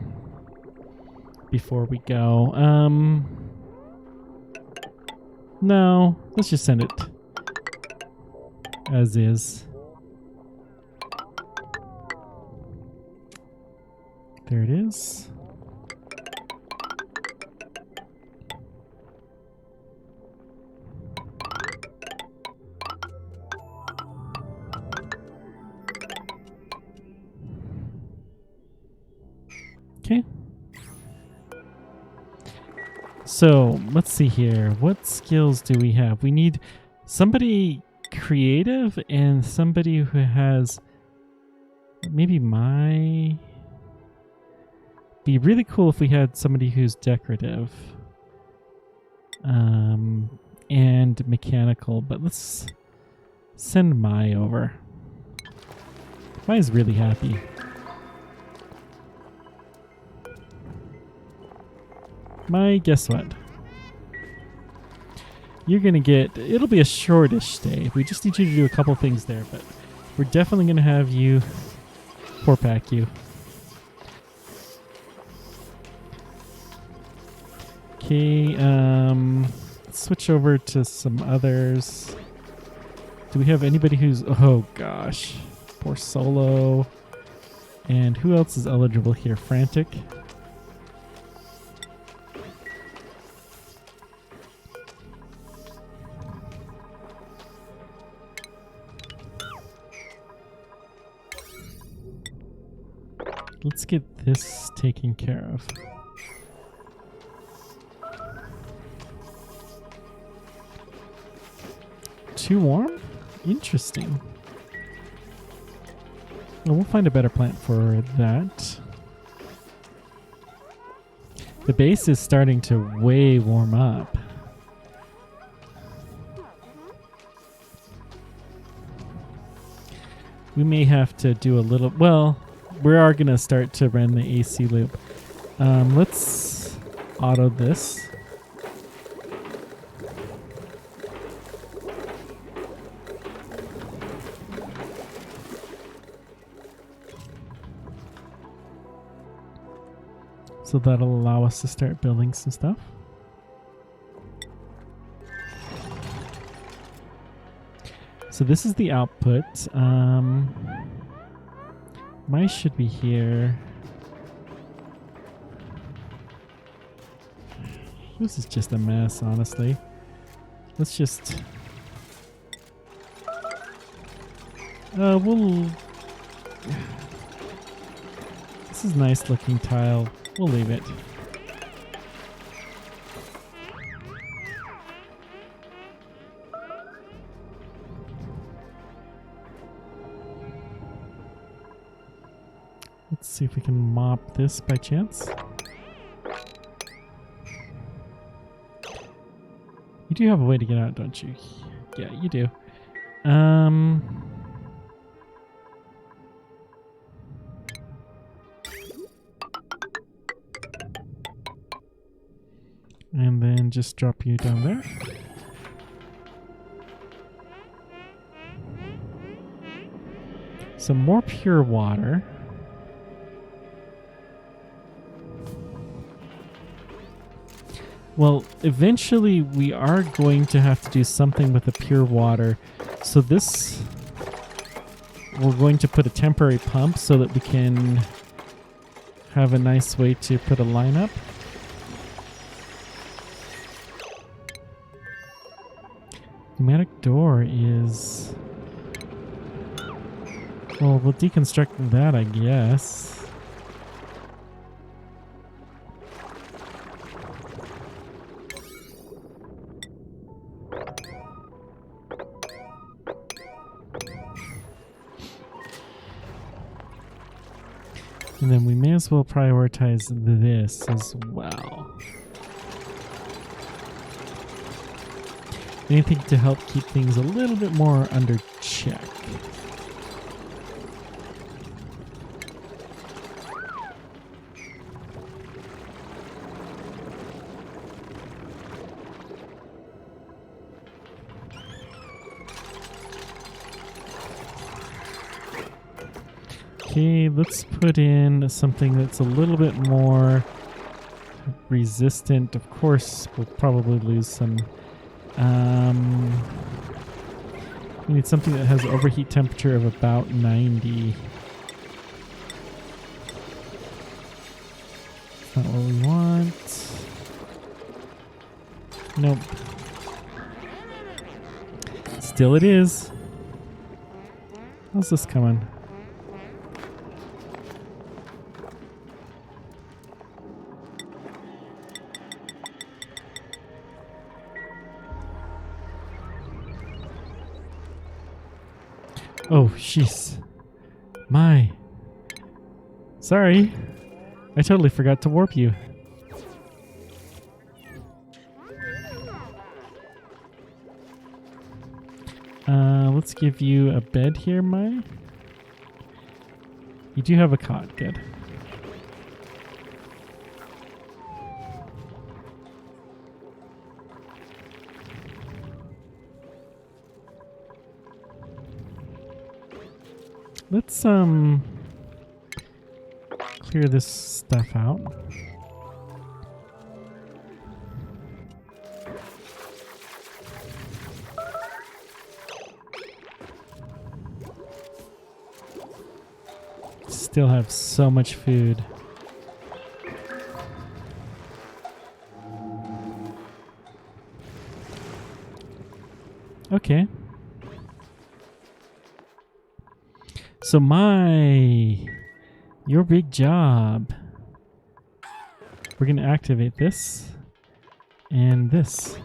before we go. No, let's just send it as is. There it is. Okay. So let's see here. What skills do we have? We need somebody creative and somebody who has maybe be really cool if we had somebody who's decorative and mechanical, but let's send Mai over. Mai's really happy. Mai, guess what? You're gonna get, it'll be a shortish stay. We just need you to do a couple things there, but we're definitely gonna have you 4-pack you. Okay, let's switch over to some others. Do we have anybody who's, oh gosh, poor Solo. And who else is eligible here? Frantic. Let's get this taken care of. Too warm? Interesting. Well, we'll find a better plant for that. The base is starting to way warm up. We may have to do a little, well, we are going to start to run the AC loop. Let's auto this. So that'll allow us to start building some stuff. So this is the output. Mice should be here. This is just a mess, honestly. Let's just... we'll... This is nice looking tile. We'll leave it. Let's see if we can mop this by chance. You do have a way to get out, don't you? Yeah, you do. And then just drop you down there. Some more pure water. Well, eventually we are going to have to do something with the pure water. So this, we're going to put a temporary pump so that we can have a nice way to put a line up. Pneumatic door is... Well, we'll deconstruct that, I guess. And then we may as well prioritize this as well. Anything to help keep things a little bit more under check. Okay, let's put in something that's a little bit more resistant. Of course, we'll probably lose some. We need something that has overheat temperature of about 90. not what we want. Nope. Still it is. How's this coming? Oh, jeez. My. Sorry. I totally forgot to warp you. Let's give you a bed here, Mai. You do have a cot. Good. Let's clear this stuff out. Still have so much food. Okay. So your big job. We're going to activate this and this.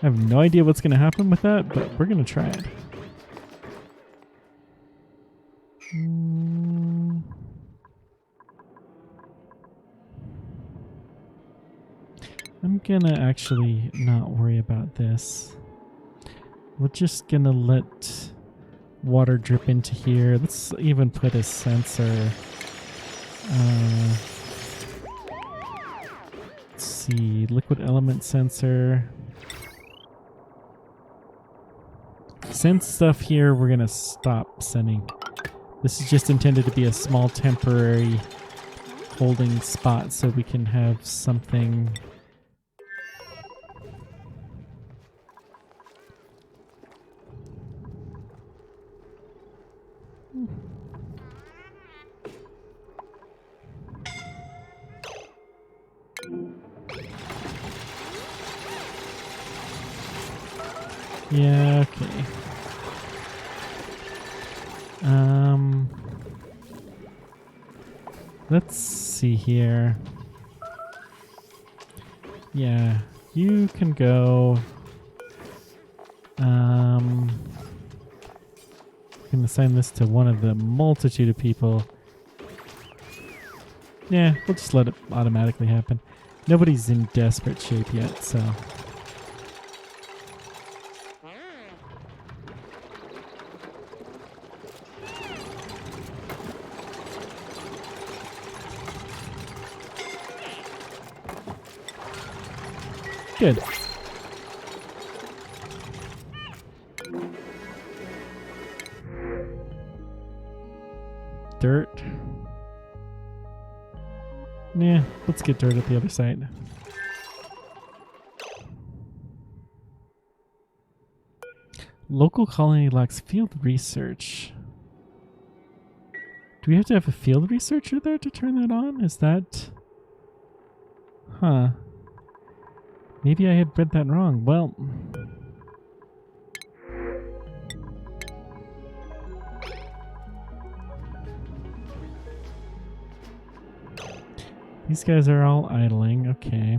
I have no idea what's going to happen with that, but we're going to try it. I'm going to actually not worry about this. We're just going to let water drip into here. Let's even put a sensor. Let's see, liquid element sensor. Send stuff here, we're gonna stop sending. This is just intended to be a small temporary holding spot so we can have something. Yeah, okay. Let's see here. Yeah, you can go. I'm gonna assign this to one of the multitude of people. Yeah, we'll just let it automatically happen. Nobody's in desperate shape yet, so. Good. Dirt. Yeah, let's get dirt at the other side. Local colony lacks field research. Do we have to have a field researcher there to turn that on? Is that... Huh. Maybe I had read that wrong. Well... These guys are all idling. Okay.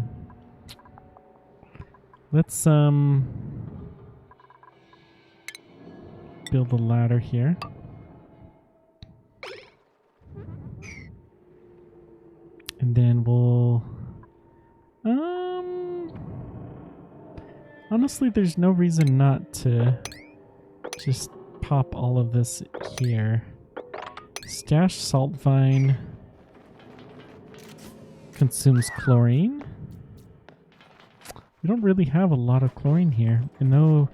Let's, build a ladder here. And then we'll... Honestly, there's no reason not to just pop all of this here. Stash salt vine consumes chlorine. We don't really have a lot of chlorine here, and no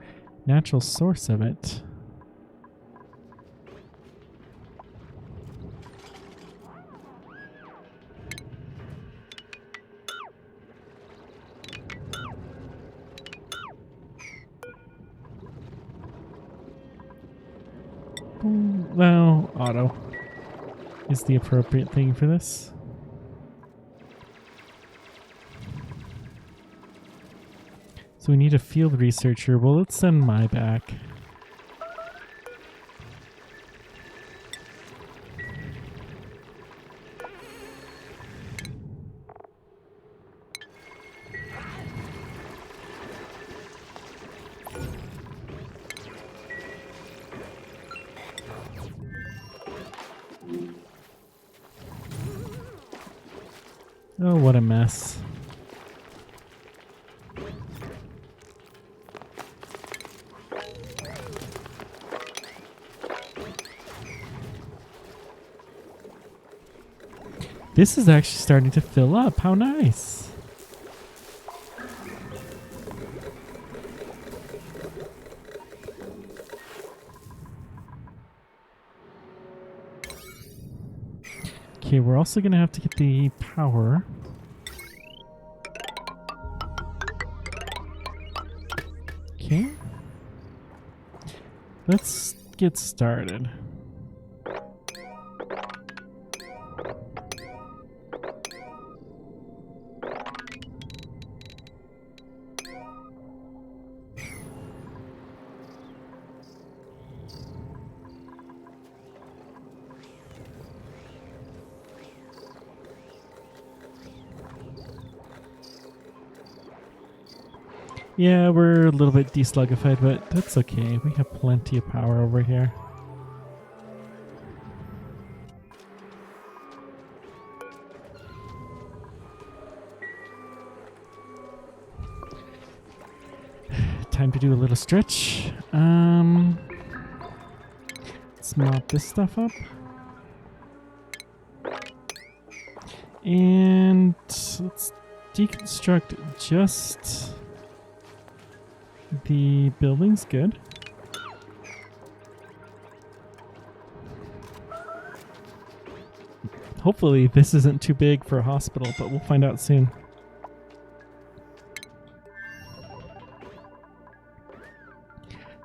natural source of it. Well, auto is the appropriate thing for this. So we need a field researcher. Well, let's send my back. Oh, what a mess. This is actually starting to fill up. How nice. Okay, we're also going to have to get the power. Okay. Let's get started. Yeah, we're a little bit desluggified, but that's okay. We have plenty of power over here. Time to do a little stretch. Let's mop this stuff up. And let's deconstruct just the building's good. Hopefully this isn't too big for a hospital, but we'll find out soon.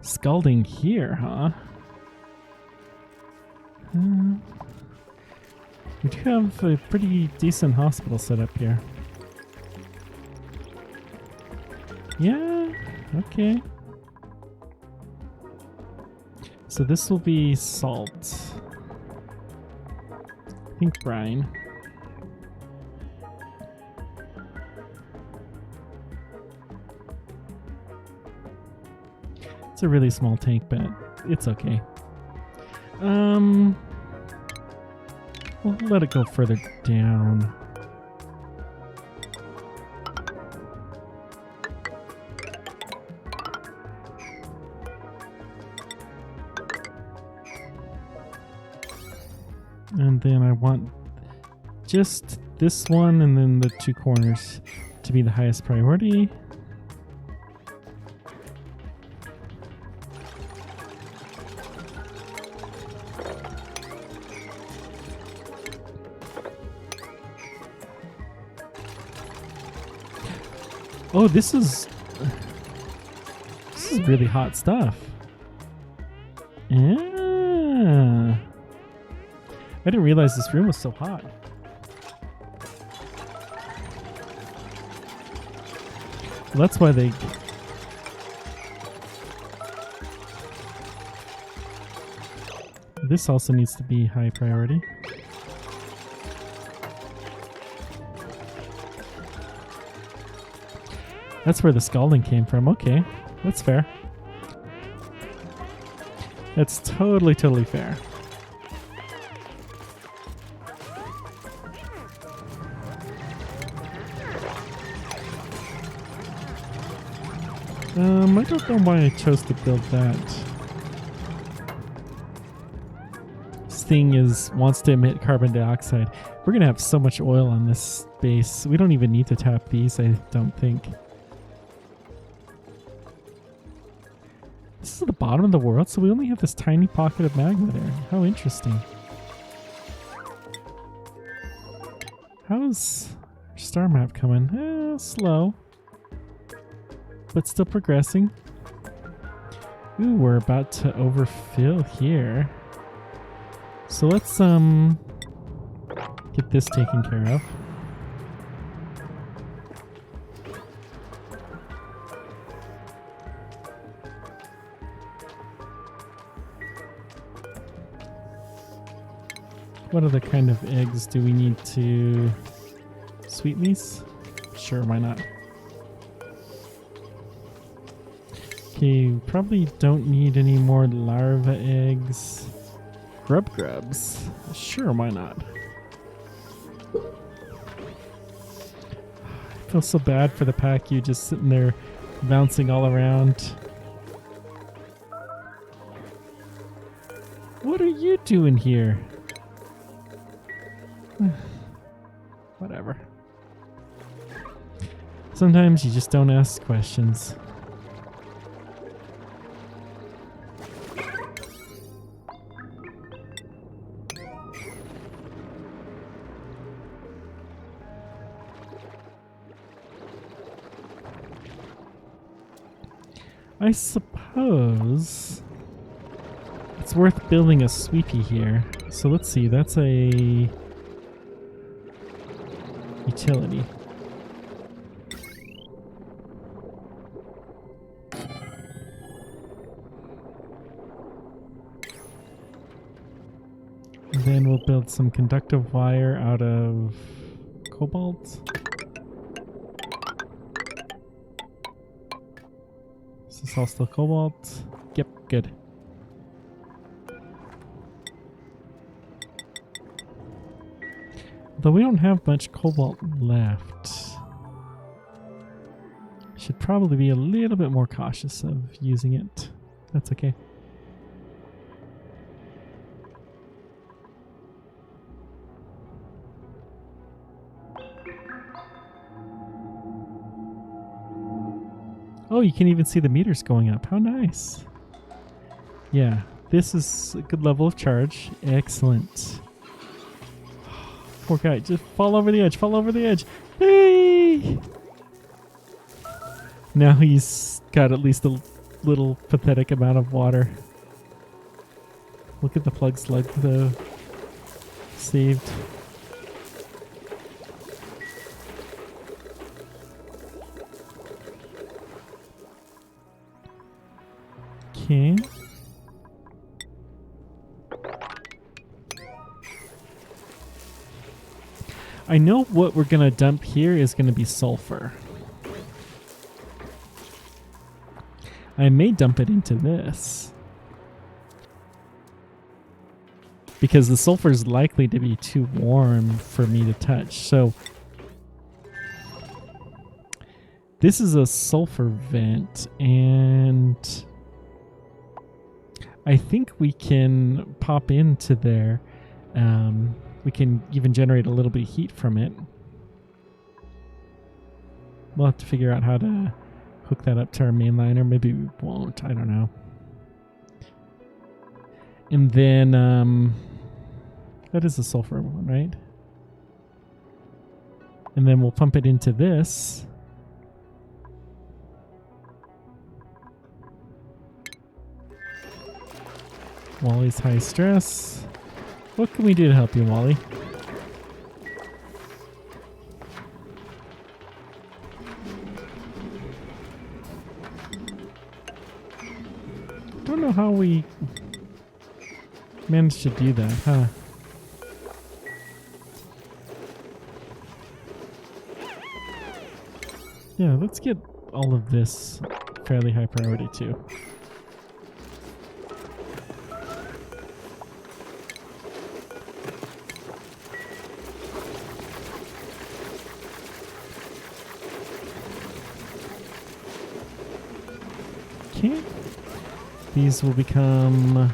Scalding here, huh? We do have a pretty decent hospital set up here. Yeah, okay. So this will be salt. I think brine. It's a really small tank, but it's okay. We'll let it go further down. And then I want just this one and then the two corners to be the highest priority. Oh, this is really hot stuff. Yeah. I didn't realize this room was so hot. Well, that's why they... This also needs to be high priority. That's where the scalding came from. Okay, that's fair. That's totally fair. I don't know why I chose to build that. This thing wants to emit carbon dioxide. We're gonna have so much oil on this base. We don't even need to tap these, I don't think. This is the bottom of the world, so we only have this tiny pocket of magma there. How interesting. How's our star map coming? Slow. But still progressing. Ooh, we're about to overfill here. So let's get this taken care of. What other kind of eggs do we need to sweeten these? Sure, why not? Okay, probably don't need any more larva eggs. Grubs. Sure, why not? I feel so bad for the pack, you just sitting there bouncing all around. What are you doing here? Whatever. Sometimes you just don't ask questions. I suppose it's worth building a sweepy here. So let's see, that's a utility. And then we'll build some conductive wire out of cobalt. Is this all still cobalt? Yep, good. Though we don't have much cobalt left. Should probably be a little bit more cautious of using it. That's okay. Oh, you can even see the meters going up. How nice. Yeah, this is a good level of charge. Excellent. Poor guy, just fall over the edge, Hey! Now he's got at least a little pathetic amount of water. Look at the plug slug though. Saved. Okay. I know what we're going to dump here is going to be sulfur. I may dump it into this. Because the sulfur is likely to be too warm for me to touch. So this is a sulfur vent, and I think we can pop into there. We can even generate a little bit of heat from it. We'll have to figure out how to hook that up to our mainline, or maybe we won't. I don't know. And then that is the sulfur one, right? And then we'll pump it into this. Wally's high stress. What can we do to help you, Wally? Don't know how we managed to do that, huh? Yeah, let's get all of this fairly high priority too. Okay. These will become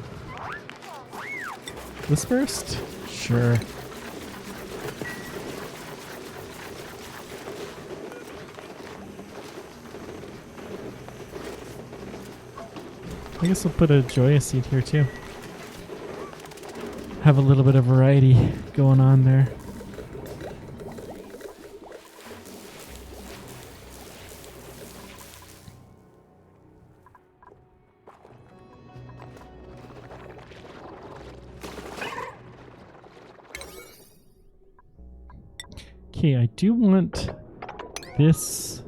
this first? Sure. I guess we'll put a Joya seed here too. Have a little bit of variety going on there. Okay, I do want this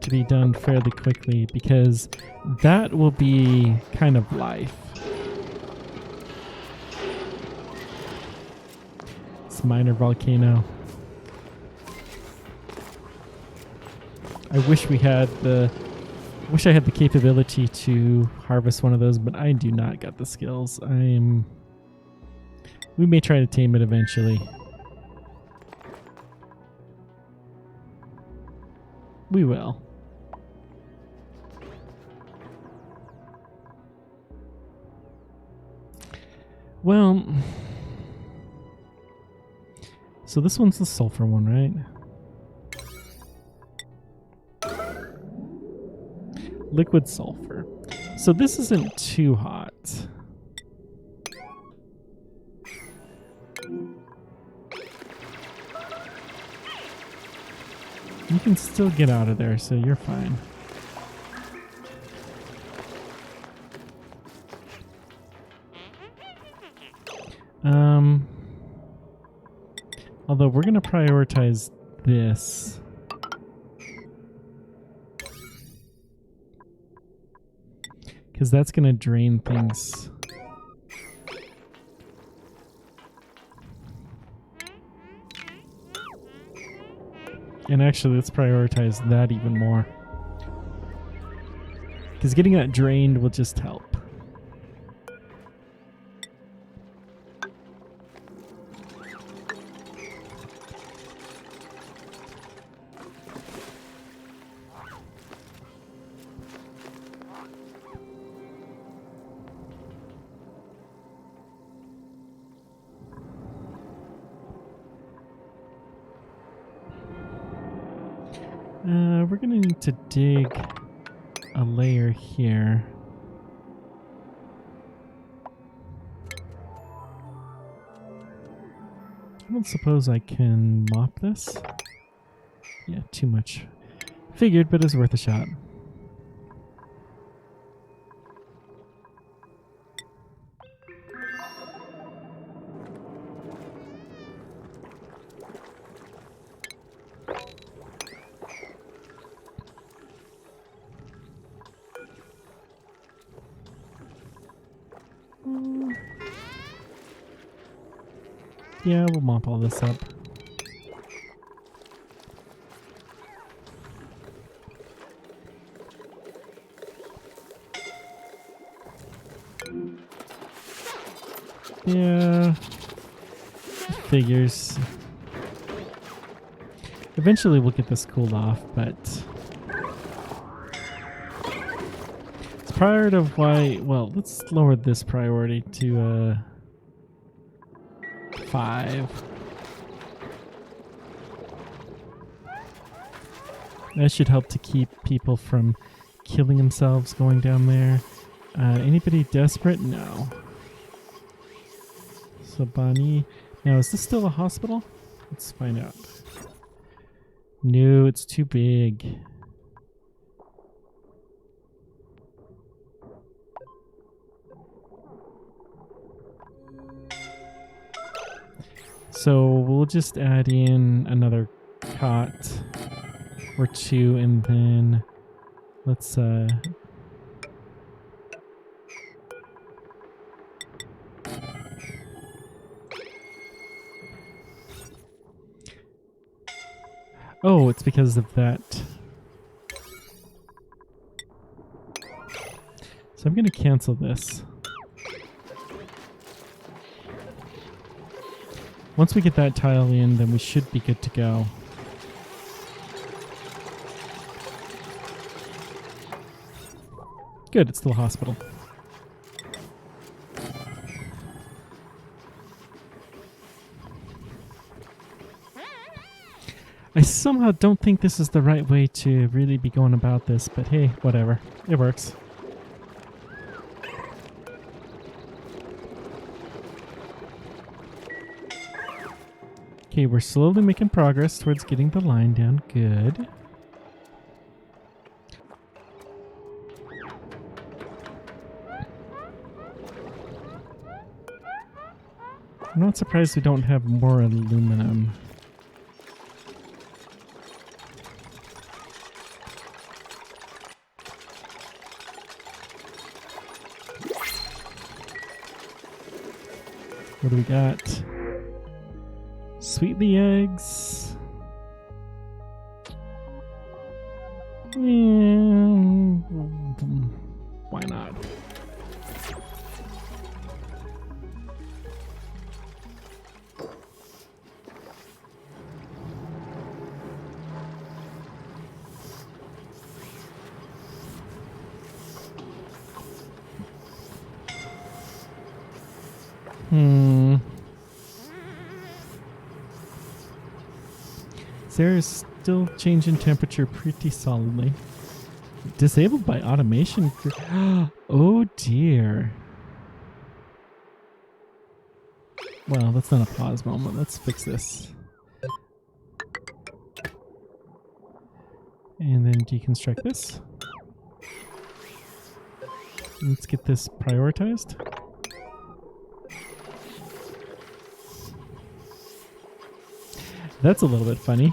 to be done fairly quickly because that will be kind of life. This minor volcano. I wish I had the capability to harvest one of those, but I do not got the skills. We may try to tame it eventually. We will. Well, so this one's the sulfur one, right? Liquid sulfur. So this isn't too hot. You can still get out of there, so you're fine. Although we're going to prioritize this. Because that's going to drain things. And actually, let's prioritize that even more. Because getting that drained will just help. We're going to need to dig a layer here. I don't suppose I can mop this. Yeah, too much. Figured, but it's worth a shot. Yeah, we'll mop all this up. Yeah, figures. Eventually we'll get this cooled off, but it's prior to why. Well, let's lower this priority to 5. That should help to keep people from killing themselves going down there. Anybody desperate? No. So Bonnie. Now, is this still a hospital? Let's find out. No, it's too big. So we'll just add in another cot or 2, and then let's oh, it's because of that. So I'm going to cancel this. Once we get that tile in, then we should be good to go. Good, it's still a hospital. I somehow don't think this is the right way to really be going about this, but hey, whatever. It works. Okay, we're slowly making progress towards getting the line down. Good. I'm not surprised we don't have more aluminum. What do we got? Sweeten the eggs. Why not? Sarah's still changing temperature pretty solidly. Disabled by automation. Oh dear. Well, that's not a pause moment. Let's fix this. And then deconstruct this. Let's get this prioritized. That's a little bit funny.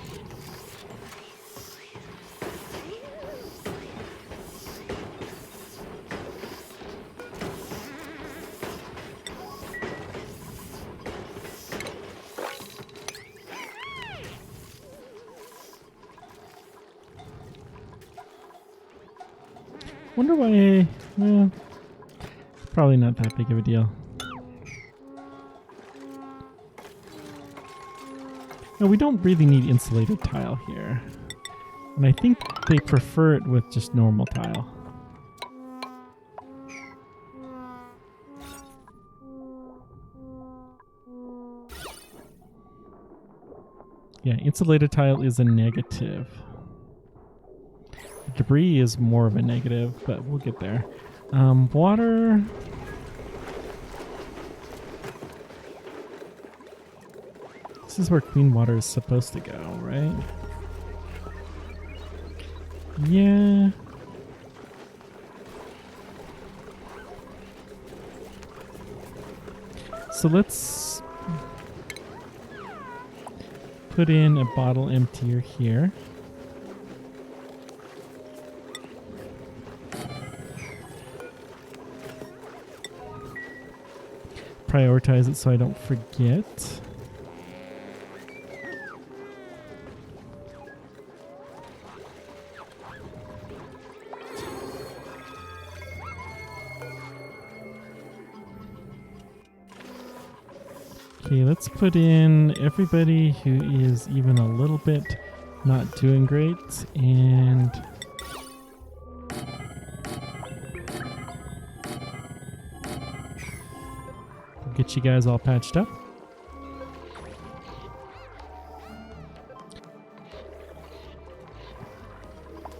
Wonder why, well, probably not that big of a deal. No, we don't really need insulated tile here. And I think they prefer it with just normal tile. Yeah, insulated tile is a negative. Debris is more of a negative, but we'll get there. Water. This is where clean water is supposed to go, right? Yeah. So let's put in a bottle emptier here. Prioritize it so I don't forget. Okay, let's put in everybody who is even a little bit not doing great, and get you guys all patched up.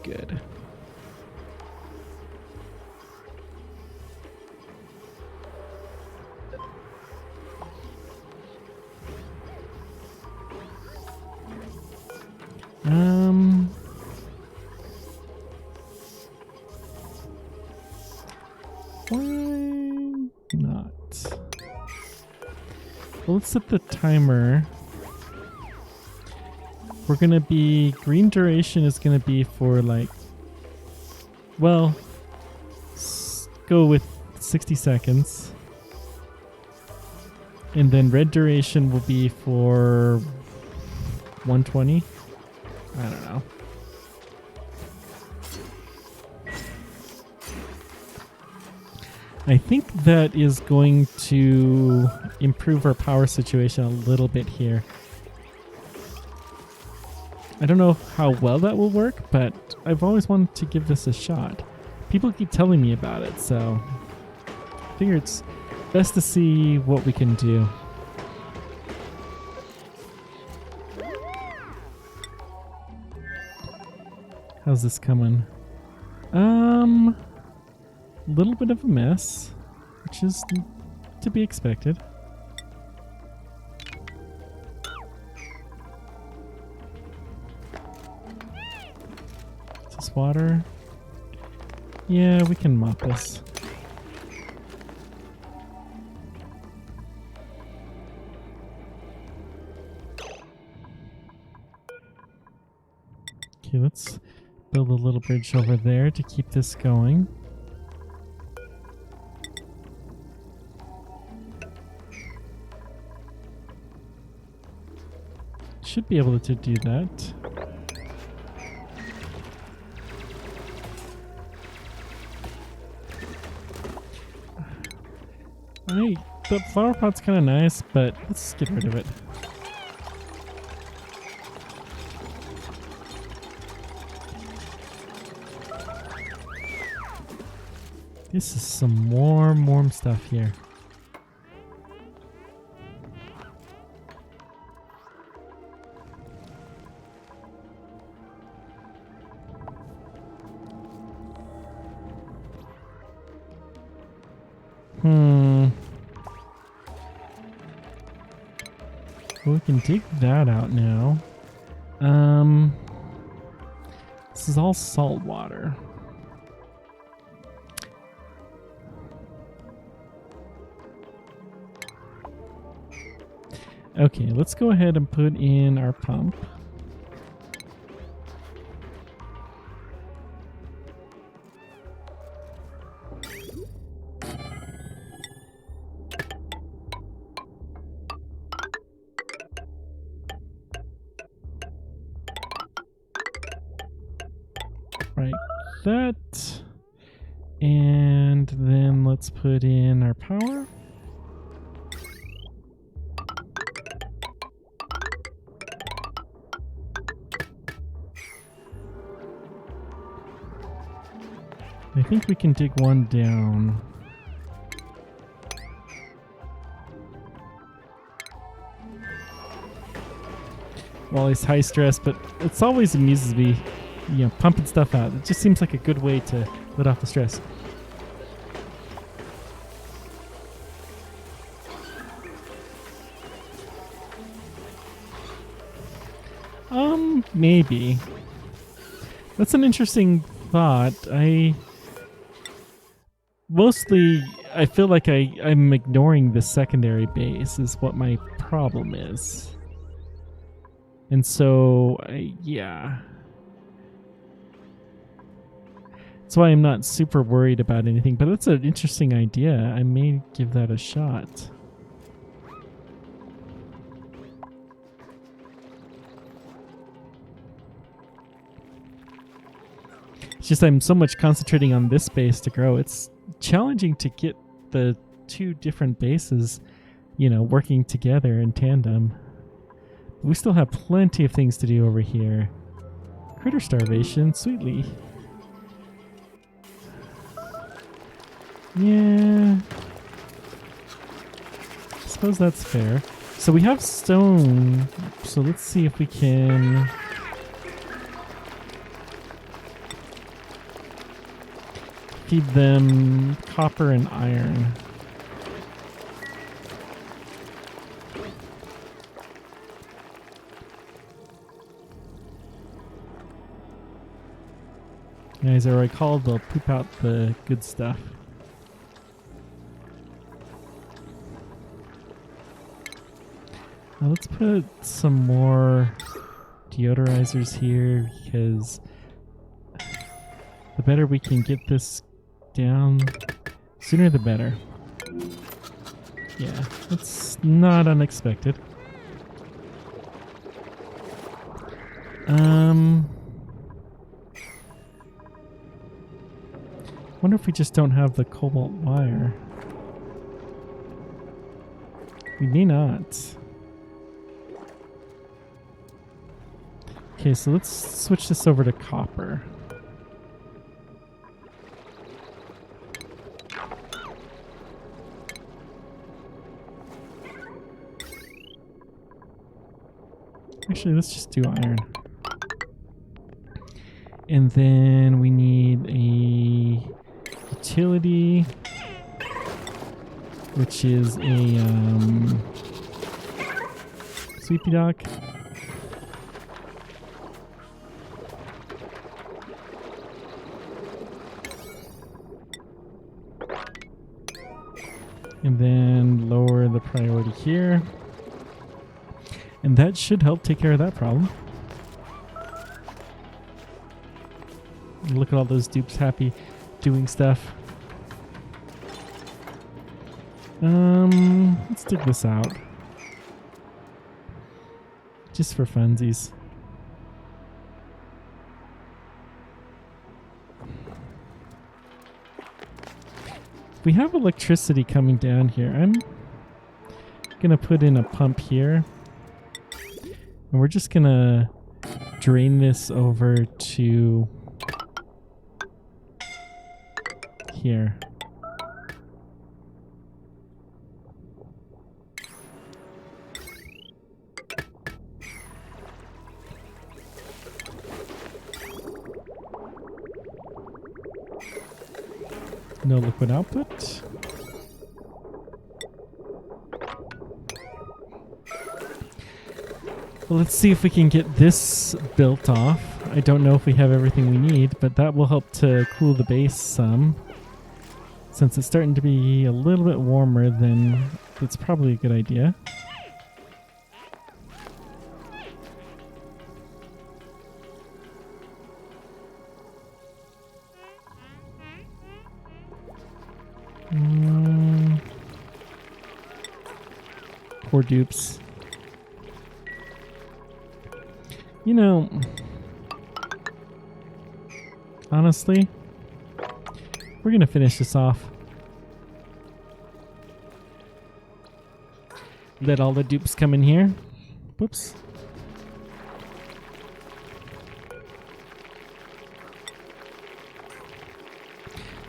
Good. Why not? Well, let's set the timer. We're gonna be, green duration is gonna be for like, well, go with 60 seconds. And then red duration will be for 120. I don't know. I think that is going to improve our power situation a little bit here. I don't know how well that will work, but I've always wanted to give this a shot. People keep telling me about it, so I figure it's best to see what we can do. How's this coming? Little bit of a mess, which is to be expected. Is this water? Yeah, we can mop this. Okay, let's build a little bridge over there to keep this going. Should be able to do that. Alright, the flower pot's kind of nice, but let's get rid of it. This is some warm stuff here. Well, we can dig that out now. This is all salt water. Okay, let's go ahead and put in our pump. Right, that. And then let's put in our power. I think we can dig one down. Well, it's high stress, but it's always amuses me, you know, pumping stuff out. It just seems like a good way to let off the stress. Maybe. That's an interesting thought. I feel like I'm ignoring the secondary base is what my problem is. And so, yeah. That's why I'm not super worried about anything, but that's an interesting idea. I may give that a shot. It's just I'm so much concentrating on this base to grow. It's challenging to get the two different bases, you know, working together in tandem. We still have plenty of things to do over here. Critter starvation, sweetly. Yeah. I suppose that's fair. So we have stone, so let's see if we can... feed them copper and iron. As I recall, they'll poop out the good stuff. Now let's put some more deodorizers here, because the better we can get this down, sooner the better. Yeah, that's not unexpected. Wonder if we just don't have the cobalt wire. We may not. Okay, so let's switch this over to copper. Actually, let's just do iron. And then we need a utility, which is a sweepy dock. And then lower the priority here. And that should help take care of that problem. Look at all those dupes happy doing stuff. Let's dig this out. just for funsies. We have electricity coming down here. I'm gonna put in a pump here. And we're just gonna drain this over to here. No liquid output. Well, let's see if we can get this built off. I don't know if we have everything we need, but that will help to cool the base some. Since it's starting to be a little bit warmer, then that's probably a good idea. Poor dupes. You know, honestly, we're gonna finish this off. Let all the dupes come in here. Whoops.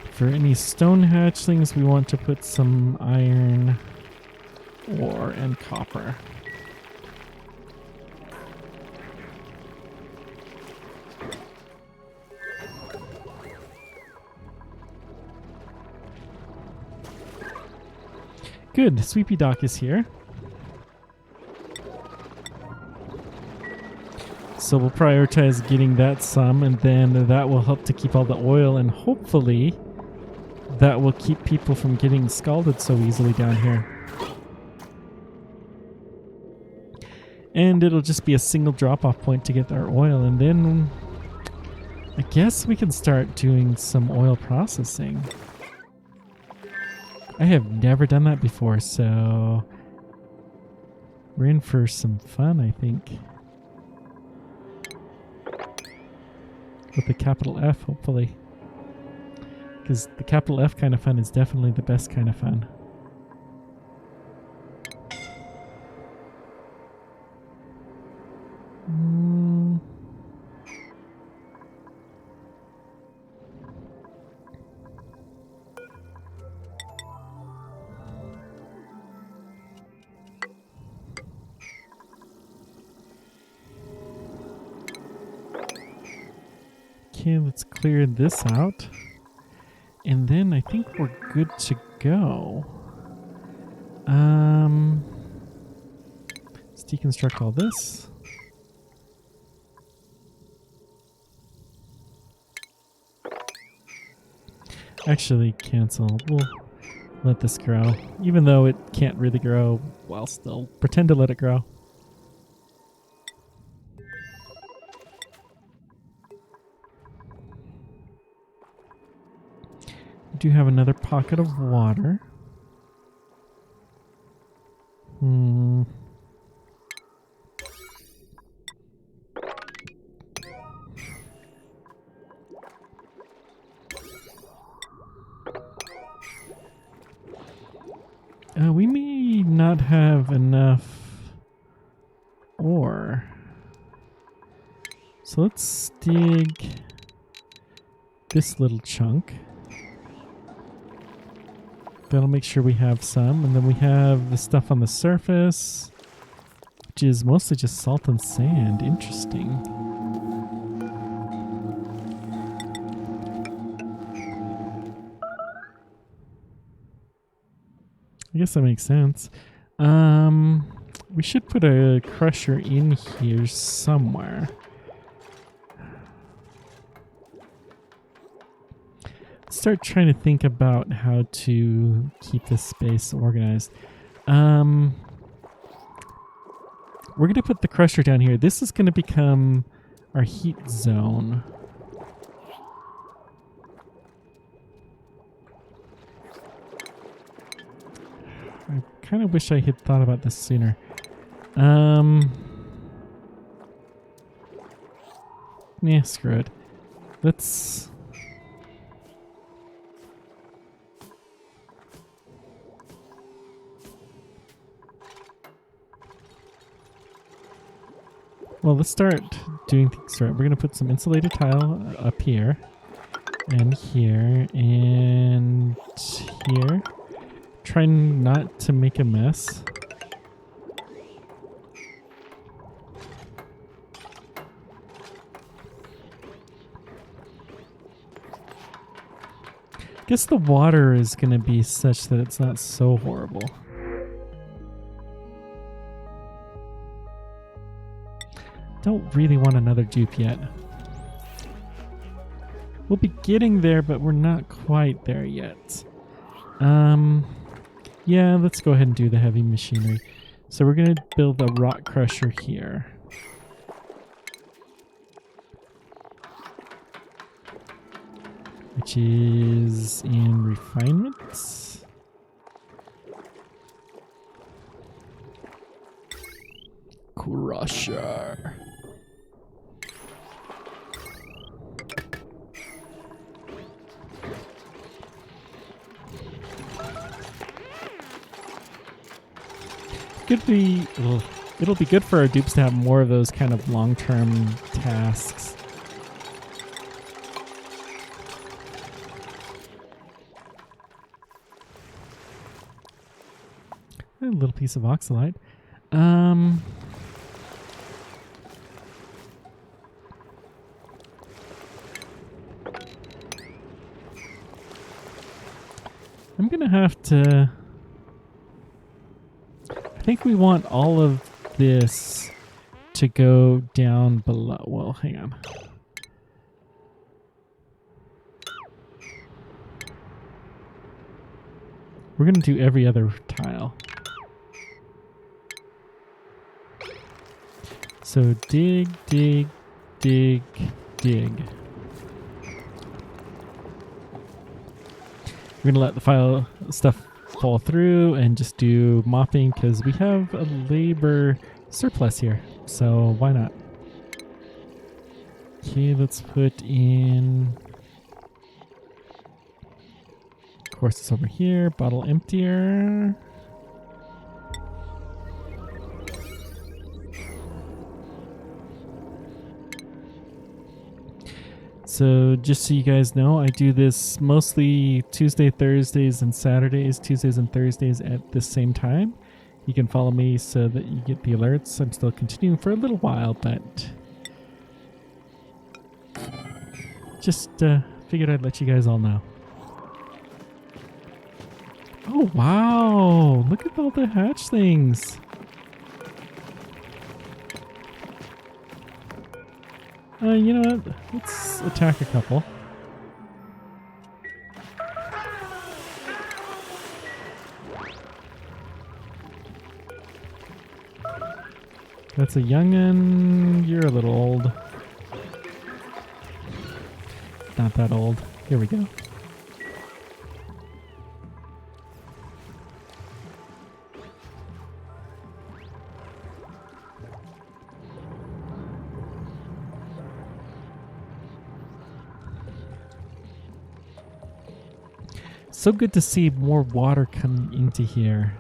For any stone hatchlings, we want to put some iron ore and copper. Good, Sweepy Dock is here. So we'll prioritize getting that some, and then that will help to keep all the oil, and hopefully that will keep people from getting scalded so easily down here. And it'll just be a single drop-off point to get our oil, and then I guess we can start doing some oil processing. I have never done that before, so we're in for some fun, I think. With the capital F, hopefully. Because the capital F kind of fun is definitely the best kind of fun. Okay, let's clear this out. And then I think we're good to go. Let's deconstruct all this. Actually, cancel. We'll let this grow. Even though it can't really grow, well, still pretend to let it grow. Do have another pocket of water. We may not have enough ore. So let's dig this little chunk. That'll make sure we have some. And then we have the stuff on the surface, which is mostly just salt and sand. Interesting. I guess that makes sense. We should put a crusher in here somewhere. Start trying to think about how to keep this space organized. We're going to put the crusher down here. This is going to become our heat zone. I kind of wish I had thought about this sooner. Nah, screw it. Let's... Well, let's start doing things right. We're going to put some insulated tile up here. And here. And here. Try not to make a mess. Guess the water is going to be such that it's not so horrible. Don't really want another dupe yet. We'll be getting there, but we're not quite there yet. Yeah, let's go ahead and do the heavy machinery. So we're going to build a rock crusher here. Which is in refinements. Crusher. It'll be good for our dupes to have more of those kind of long-term tasks. A little piece of oxalite. I'm gonna have to... I think we want all of this to go down below. Well, hang on. We're going to do every other tile. So dig, dig, dig, dig. We're going to let the file stuff fall through and just do mopping because we have a labor surplus here. So why not? Okay, let's put in... Of course, it's over here. Bottle emptier. So just so you guys know, I do this mostly Tuesday, Thursdays, and Saturdays, Tuesdays and Thursdays at the same time. You can follow me so that you get the alerts. I'm still continuing for a little while, but just figured I'd let you guys all know. Oh, wow. Look at all the hatch things. You know what? Let's attack a couple. That's a young'un. You're a little old. Not that old. Here we go. So good to see more water coming into here.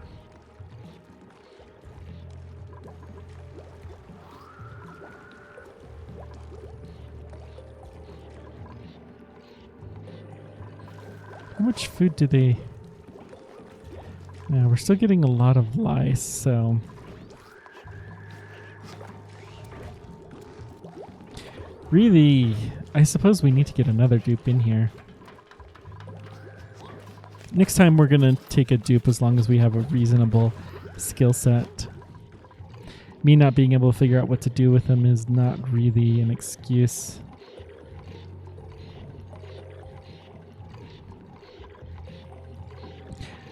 How much food do they... Yeah, we're still getting a lot of lice, so... Really, I suppose we need to get another dupe in here. Next time we're going to take a dupe as long as we have a reasonable skill set. Me not being able to figure out what to do with them is not really an excuse.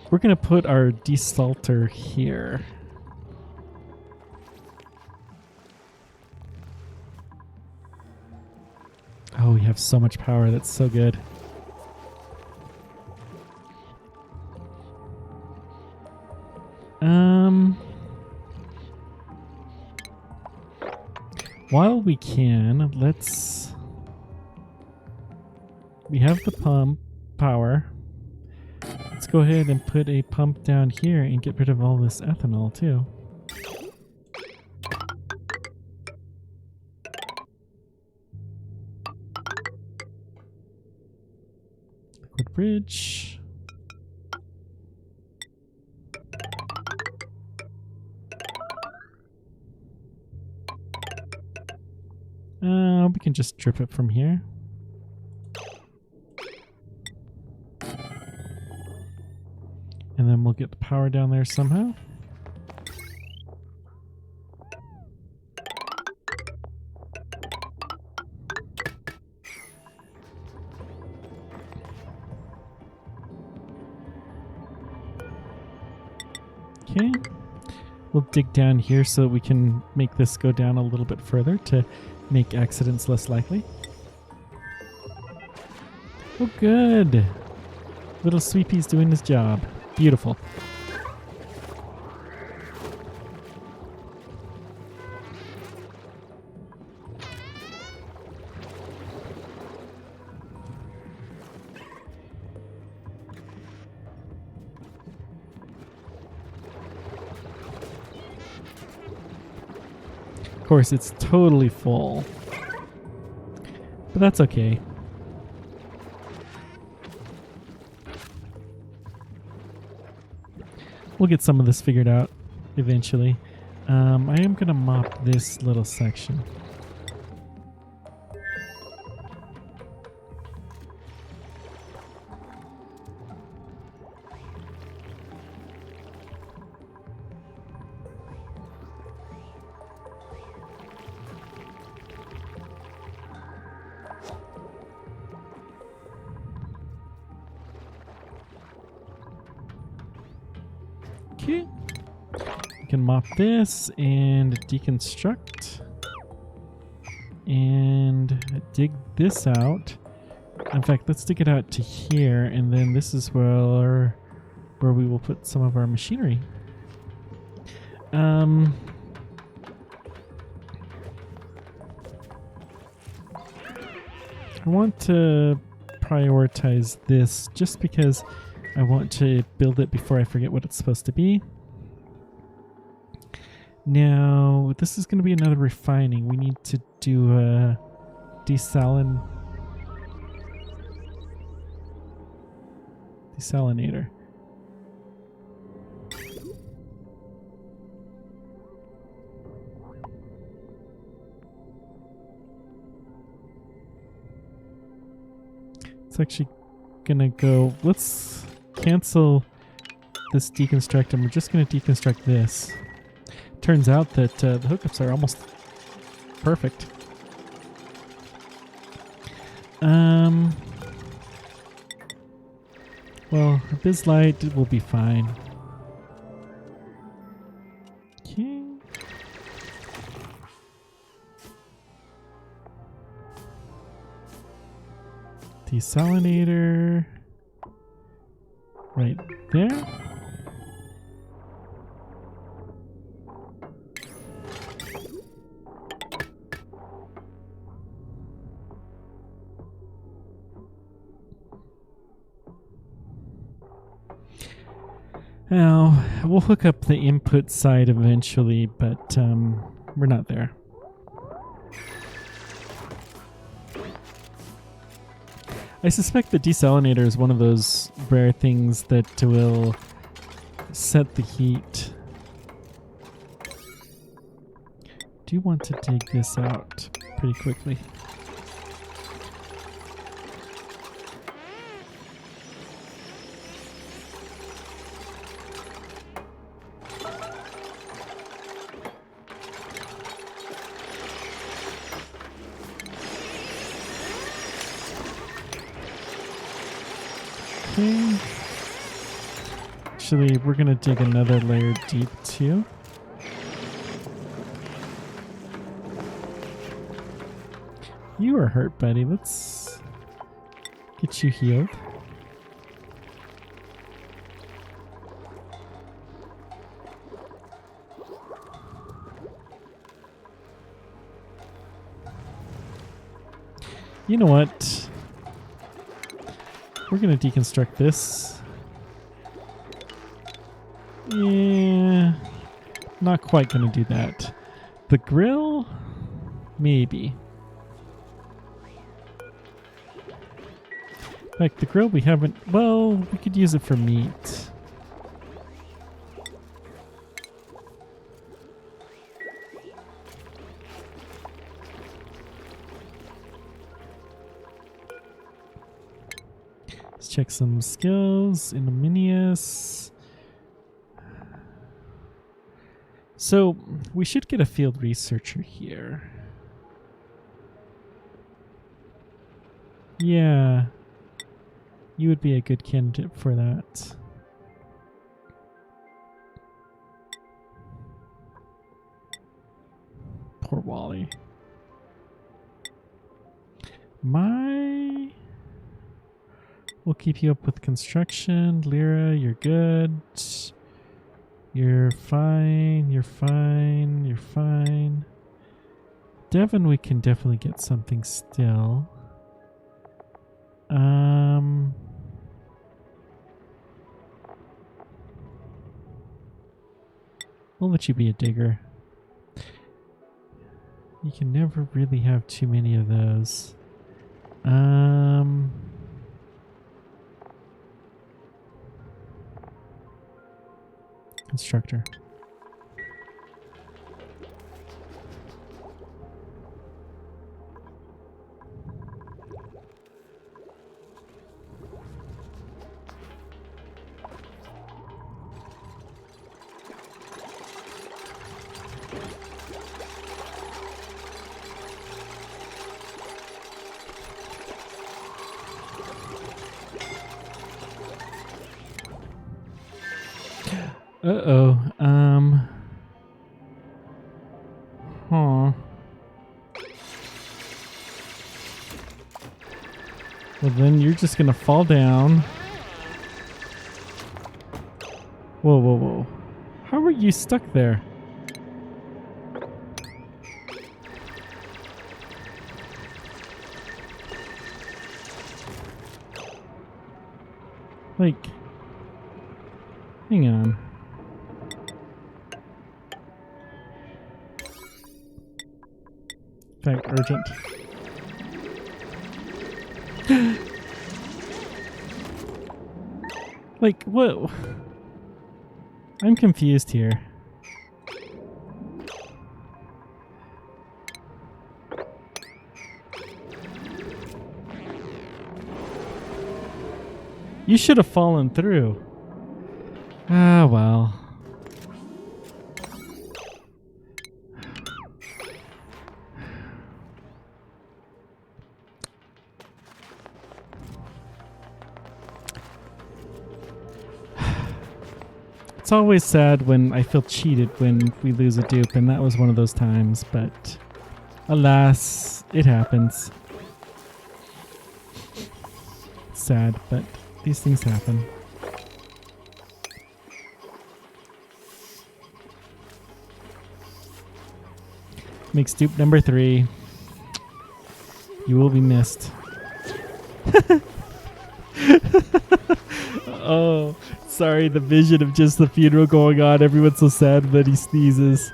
We're going to put our desalter here. Oh, we have so much power. That's so good. While we can, let's we have the pump power. Let's go ahead and put a pump down here and get rid of all this ethanol too. Liquid bridge. We can just drip it from here. And then we'll get the power down there somehow. Okay. We'll dig down here so that we can make this go down a little bit further to make accidents less likely. Oh, good. Little Sweepy's doing his job. Beautiful. Of course, it's totally full. But that's okay. We'll get some of this figured out eventually. I am going to mop this little section. Okay. We can mop this and deconstruct and dig this out. In fact, let's dig it out to here, and then this is where we will put some of our machinery. I want to prioritize this just because I want to build it before I forget what it's supposed to be. Now, this is going to be another refining. We need to do a desalinator. It's actually gonna go, let's cancel this deconstruct and we're just gonna deconstruct this. Turns out that the hookups are almost perfect. Well, Bizlight will be fine. Okay. Desalinator right there. Now, we'll hook up the input side eventually, but we're not there. I suspect the desalinator is one of those rare things that will set the heat. Do you want to dig this out pretty quickly? Okay. Actually, we're going to dig another layer deep too. You are hurt, buddy. Let's get you healed. You know what? We're going to deconstruct this. Yeah, not quite going to do that. The grill? Maybe. Like the grill we haven't... Well, we could use it for meat. Let's check some skills. Ignominious. So, we should get a field researcher here. Yeah. You would be a good candidate for that. Poor Wally. We'll keep you up with construction. Lyra, you're good. You're fine. You're fine. You're fine. Devin, we can definitely get something still. We'll let you be a digger. You can never really have too many of those. Constructor. Uh-oh. Huh. Well, then you're just gonna fall down. Whoa, whoa, whoa. How are you stuck there? Like, hang on. In fact, urgent. Like, whoa. I'm confused here. You should have fallen through. Ah, well. It's always sad when I feel cheated when we lose a dupe, and that was one of those times, but alas, it happens. It's sad, but these things happen. Makes dupe number 3. You will be missed. Oh, sorry, the vision of just the funeral going on. Everyone's so sad that he sneezes.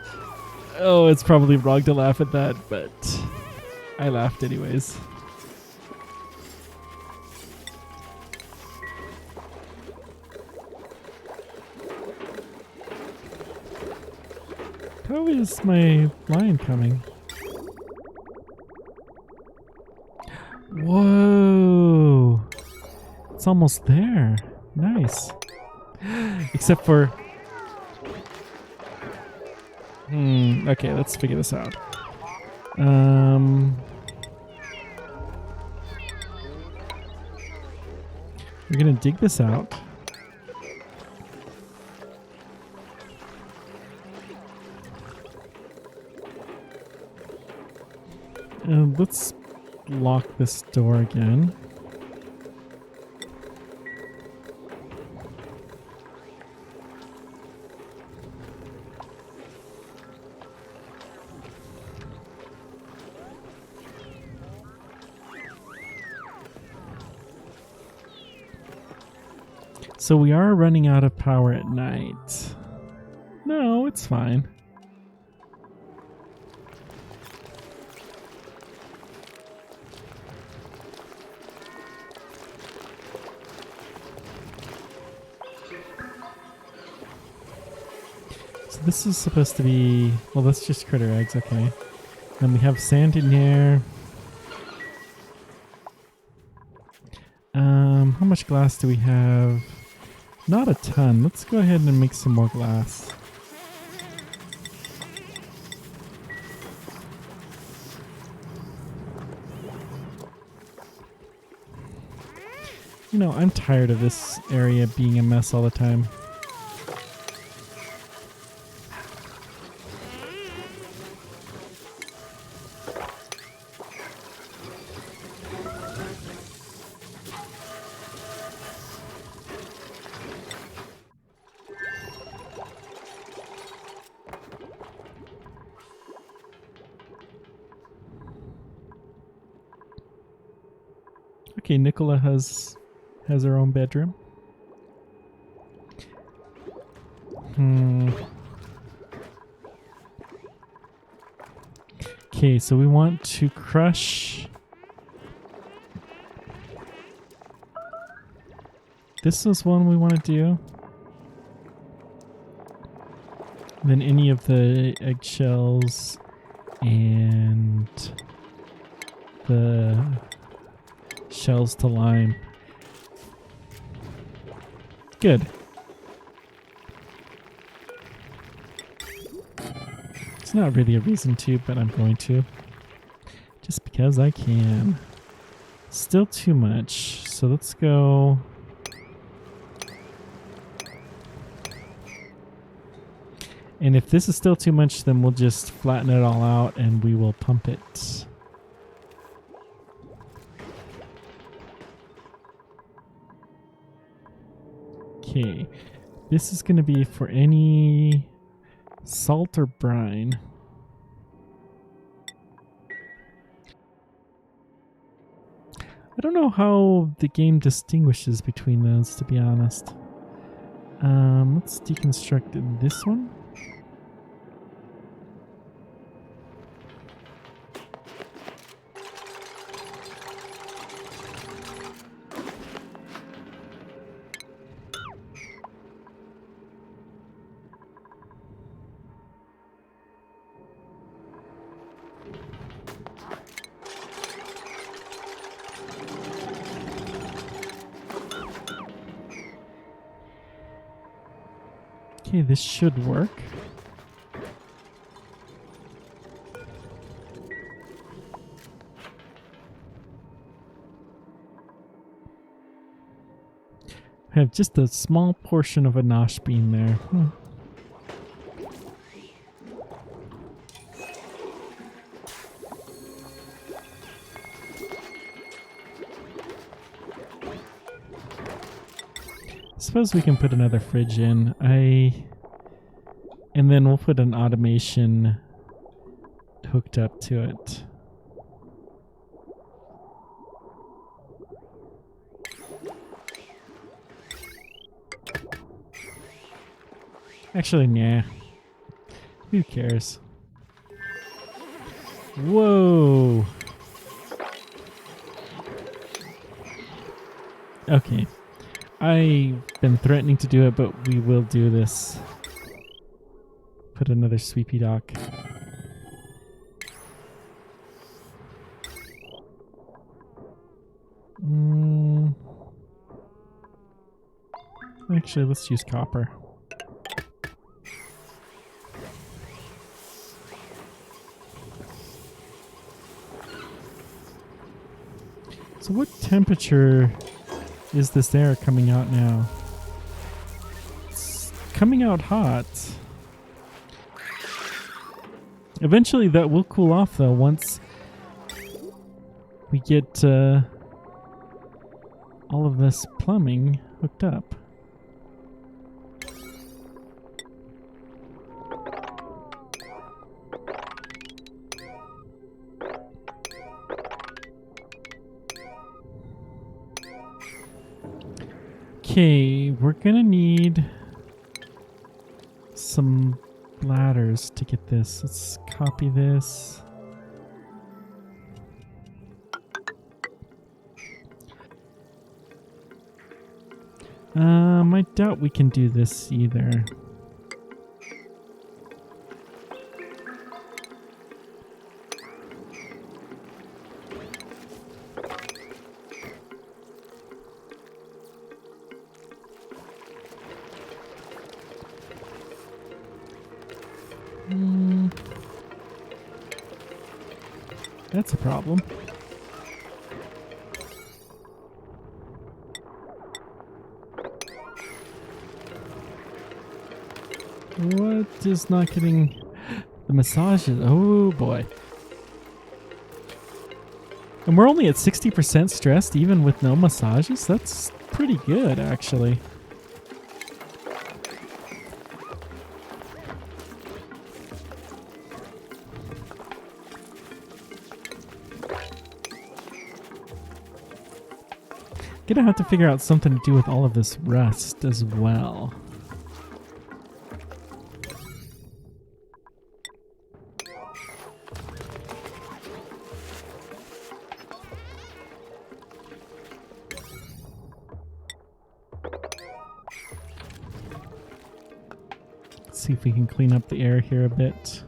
Oh, it's probably wrong to laugh at that, but I laughed anyways. How is my line coming? Whoa! It's almost there. Nice. Except for... okay, let's figure this out. We're gonna dig this out. And let's lock this door again. So we are running out of power at night. No, it's fine. So this is supposed to be... Well, that's just critter eggs, okay. Then we have sand in here. How much glass do we have? Not a ton. Let's go ahead and make some more glass. You know, I'm tired of this area being a mess all the time. Okay, Nicola has her own bedroom. Okay, so we want to crush... This is one we want to do. Then any of the eggshells and the shells to lime. Good. It's not really a reason to, but I'm going to. Just because I can. Still too much. So let's go... And if this is still too much, then we'll just flatten it all out and we will pump it. Okay, this is going to be for any salt or brine. I don't know how the game distinguishes between those, to be honest. Let's deconstruct this one. Okay, this should work. I have just a small portion of a nosh bean there. Suppose we can put another fridge in. And then we'll put an automation hooked up to it. Actually, nah. Who cares? Whoa. Okay. I've been threatening to do it, but we will do this. Put another sweepy dock. Actually, let's use copper. So what temperature is this air coming out now? It's coming out hot. Eventually that will cool off though once we get all of this plumbing hooked up. Okay, we're gonna need some ladders to get this. Let's copy this. I doubt we can do this either. That's a problem. What is not getting the massages? Oh boy. And we're only at 60% stressed even with no massages? That's pretty good, actually. Gonna have to figure out something to do with all of this rust as well. Let's see if we can clean up the air here a bit.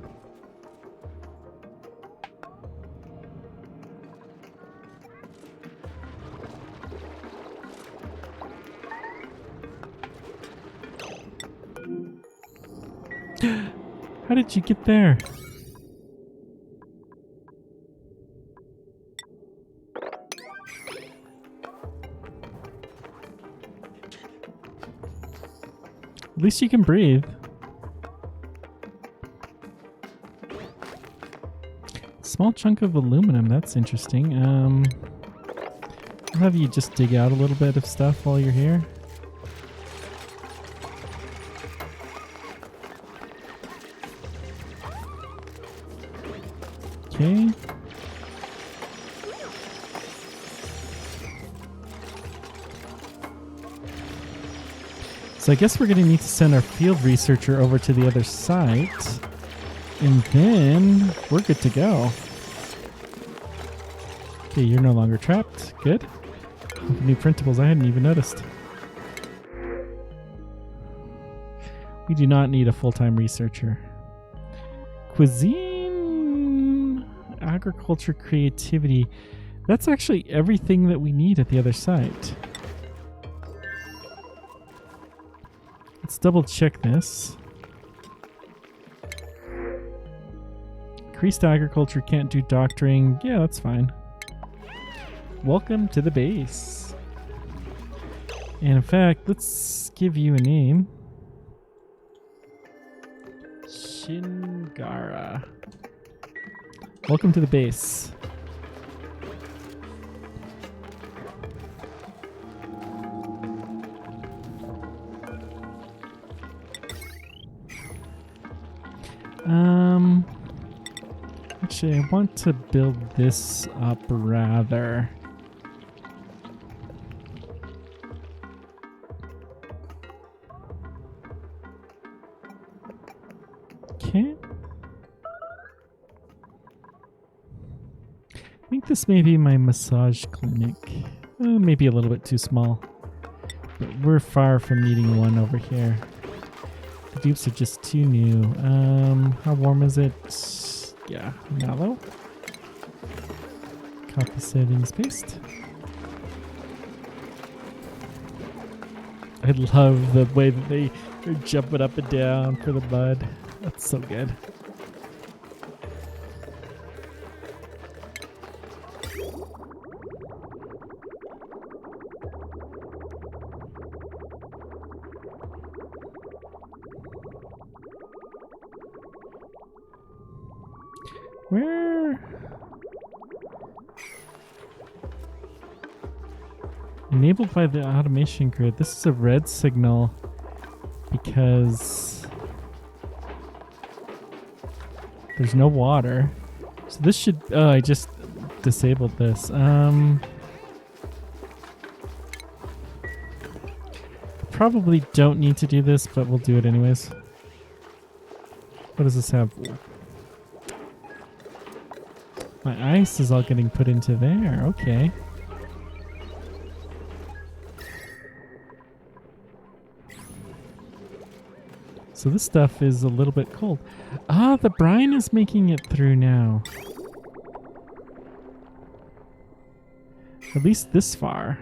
How did you get there? At least you can breathe. Small chunk of aluminum, that's interesting. I'll have you just dig out a little bit of stuff while you're here. Okay. So I guess we're going to need to send our field researcher over to the other site. And then we're good to go. Okay, you're no longer trapped. Good. New printables, I hadn't even noticed. We do not need a full-time researcher. Cuisine, agriculture, creativity. That's actually everything that we need at the other site. Let's double check this. Increased agriculture, can't do doctoring. Yeah, that's fine. Welcome to the base. And in fact, let's give you a name. Shingara. Welcome to the base. Actually, I want to build this up rather. Okay. I think this may be my massage clinic. Maybe a little bit too small. But we're far from needing one over here. The dupes are just too new. How warm is it? Yeah, mellow. Copy settings, paste. I love the way that they're jumping up and down for the mud. That's so good. Where? Enabled by the automation grid. This is a red signal because there's no water. So this should... Oh, I just disabled this. probably don't need to do this, but we'll do it anyways. What does this have? My ice is all getting put into there. Okay. So this stuff is a little bit cold. Ah, the brine is making it through now. At least this far.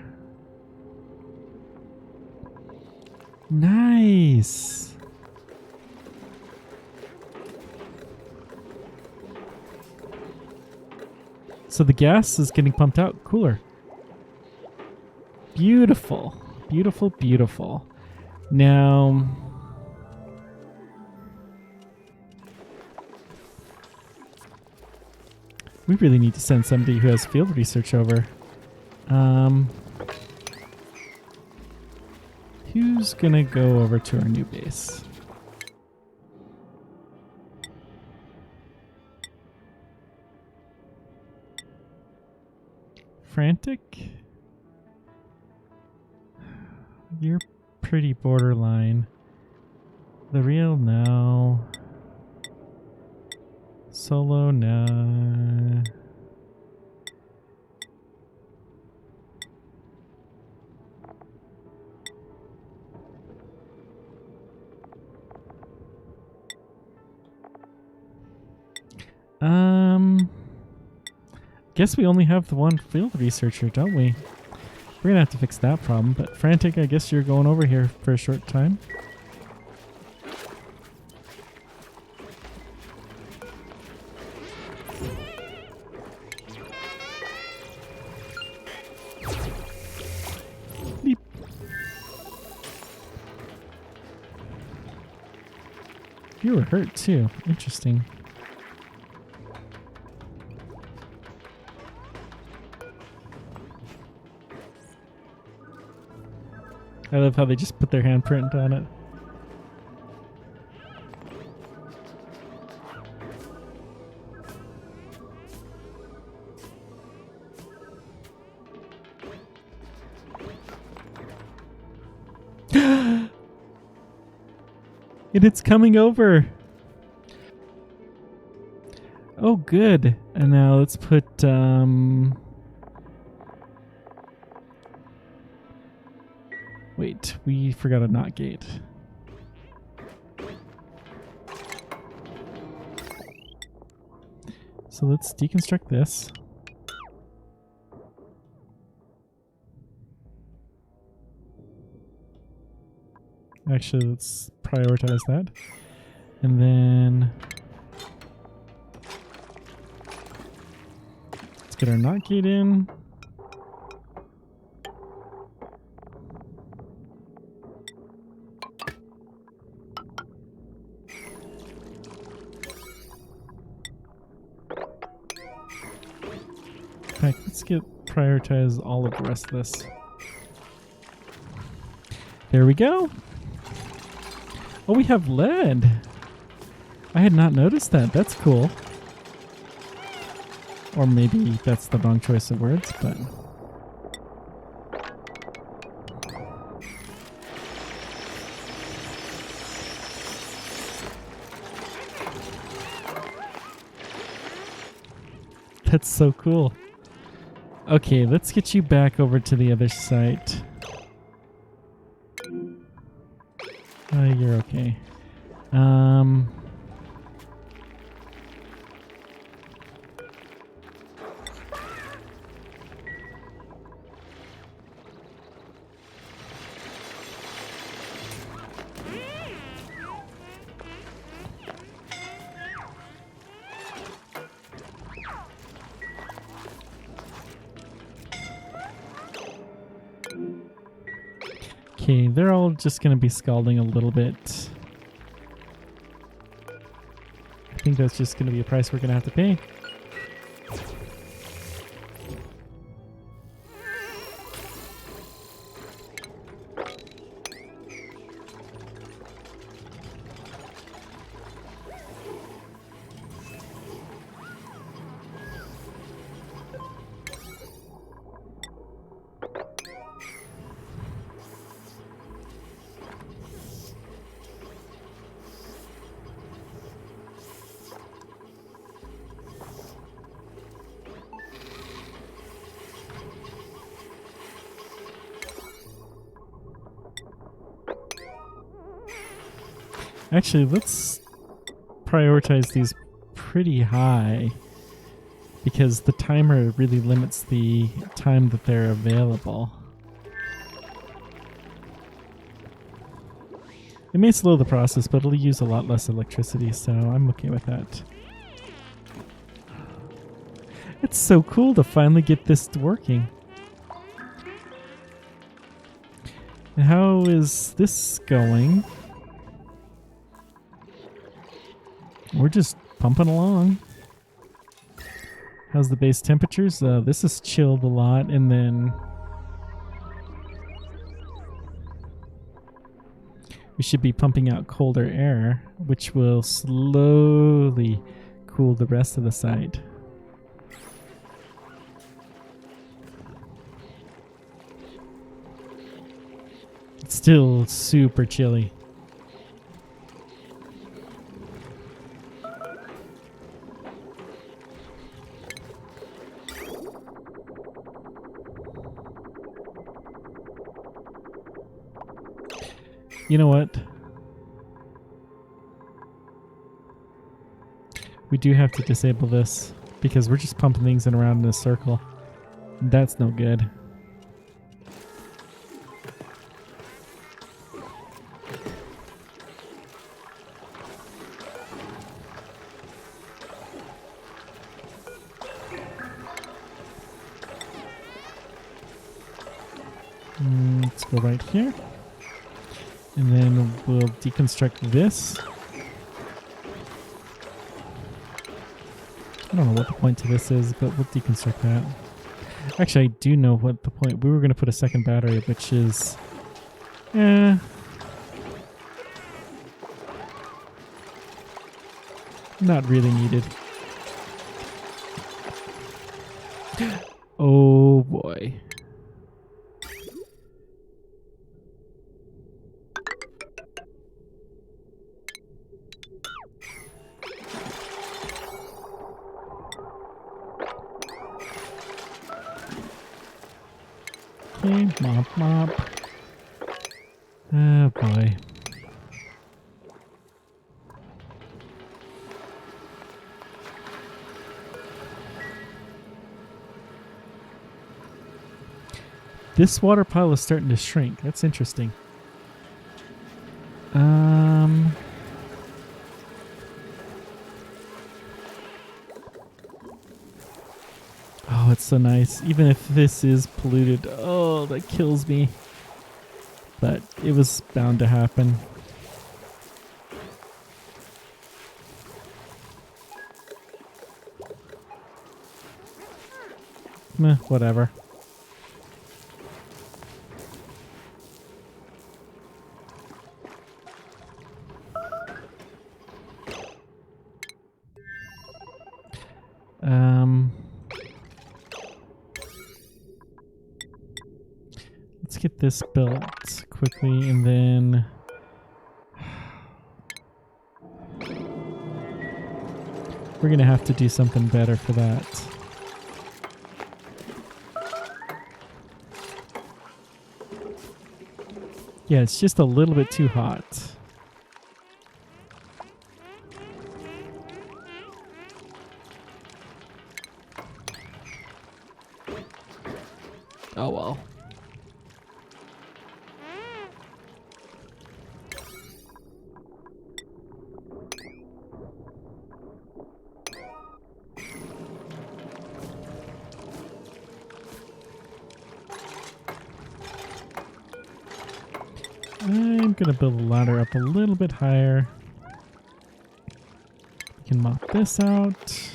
Nice. So the gas is getting pumped out cooler. Beautiful. Beautiful, beautiful. Now, we really need to send somebody who has field research over. Who's gonna go over to our new base? Frantic? You're pretty borderline. The real, no. Solo, no. Guess we only have the one field researcher, don't we? We're gonna have to fix that problem, but Frantic, I guess you're going over here for a short time. Beep. You were hurt too. Interesting. I love how they just put their handprint on it. And it's coming over. Oh, good. And now let's put wait, we forgot a knot gate. So let's deconstruct this. Actually, let's prioritize that. And then let's get our knot gate in. Let's prioritize all of the rest of this. There we go. Oh, we have lead. I had not noticed that. That's cool. Or maybe that's the wrong choice of words, but that's so cool. Okay, let's get you back over to the other site. You're okay. Okay, they're all just going to be scalding a little bit. I think that's just going to be a price we're going to have to pay. Actually, let's prioritize these pretty high because the timer really limits the time that they're available. It may slow the process, but it'll use a lot less electricity, so I'm okay with that. It's so cool to finally get this working. And how is this going? We're just pumping along. How's the base temperatures? This has chilled a lot, and then we should be pumping out colder air, which will slowly cool the rest of the site. It's still super chilly. You know what? We do have to disable this because we're just pumping things in around in a circle. That's no good. Let's go right here. And then we'll deconstruct this. I don't know what the point to this is, but we'll deconstruct that. Actually, I do know what the point. We were going to put a second battery, which is... not really needed. Oh boy. Okay, mop, mop. Oh boy. This water pile is starting to shrink. That's interesting. Oh, it's so nice. Even if this is polluted, oh, that kills me. But it was bound to happen. Meh, whatever. Let's get this built quickly, and then we're gonna have to do something better for that. Yeah, it's just a little bit too hot. Oh well. I'm going to build the ladder up a little bit higher. We can mop this out.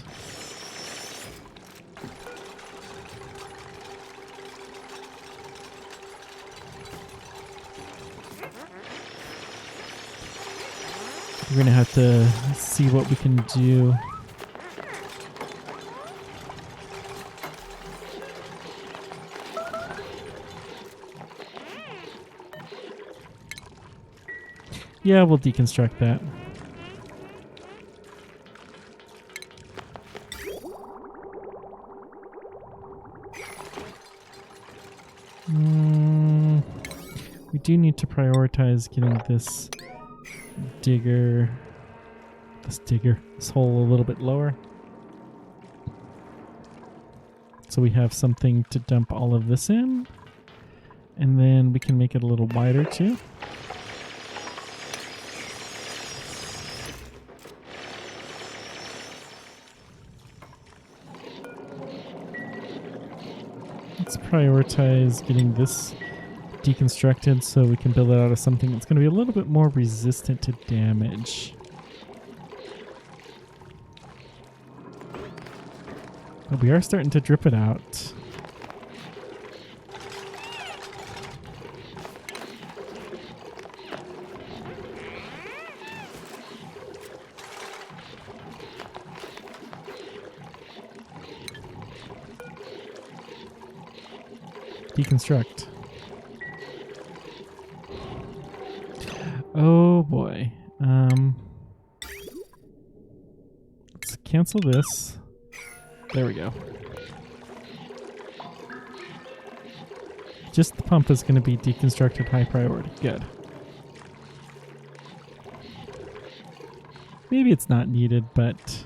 We're going to have to see what we can do. Yeah, we'll deconstruct that. We do need to prioritize getting this this hole a little bit lower. So we have something to dump all of this in. And then we can make it a little wider too. Let's prioritize getting this deconstructed so we can build it out of something that's going to be a little bit more resistant to damage. But we are starting to drip it out. Deconstruct. Oh boy. Let's cancel this. There we go. Just the pump is going to be deconstructed high priority. Good. Maybe it's not needed, but...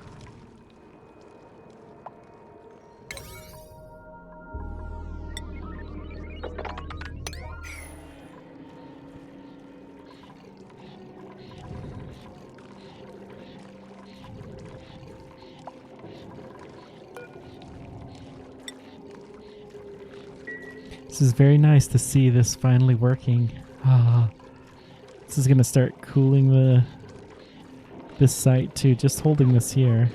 This is very nice to see this finally working. Ah, this is going to start cooling this site too, just holding this here.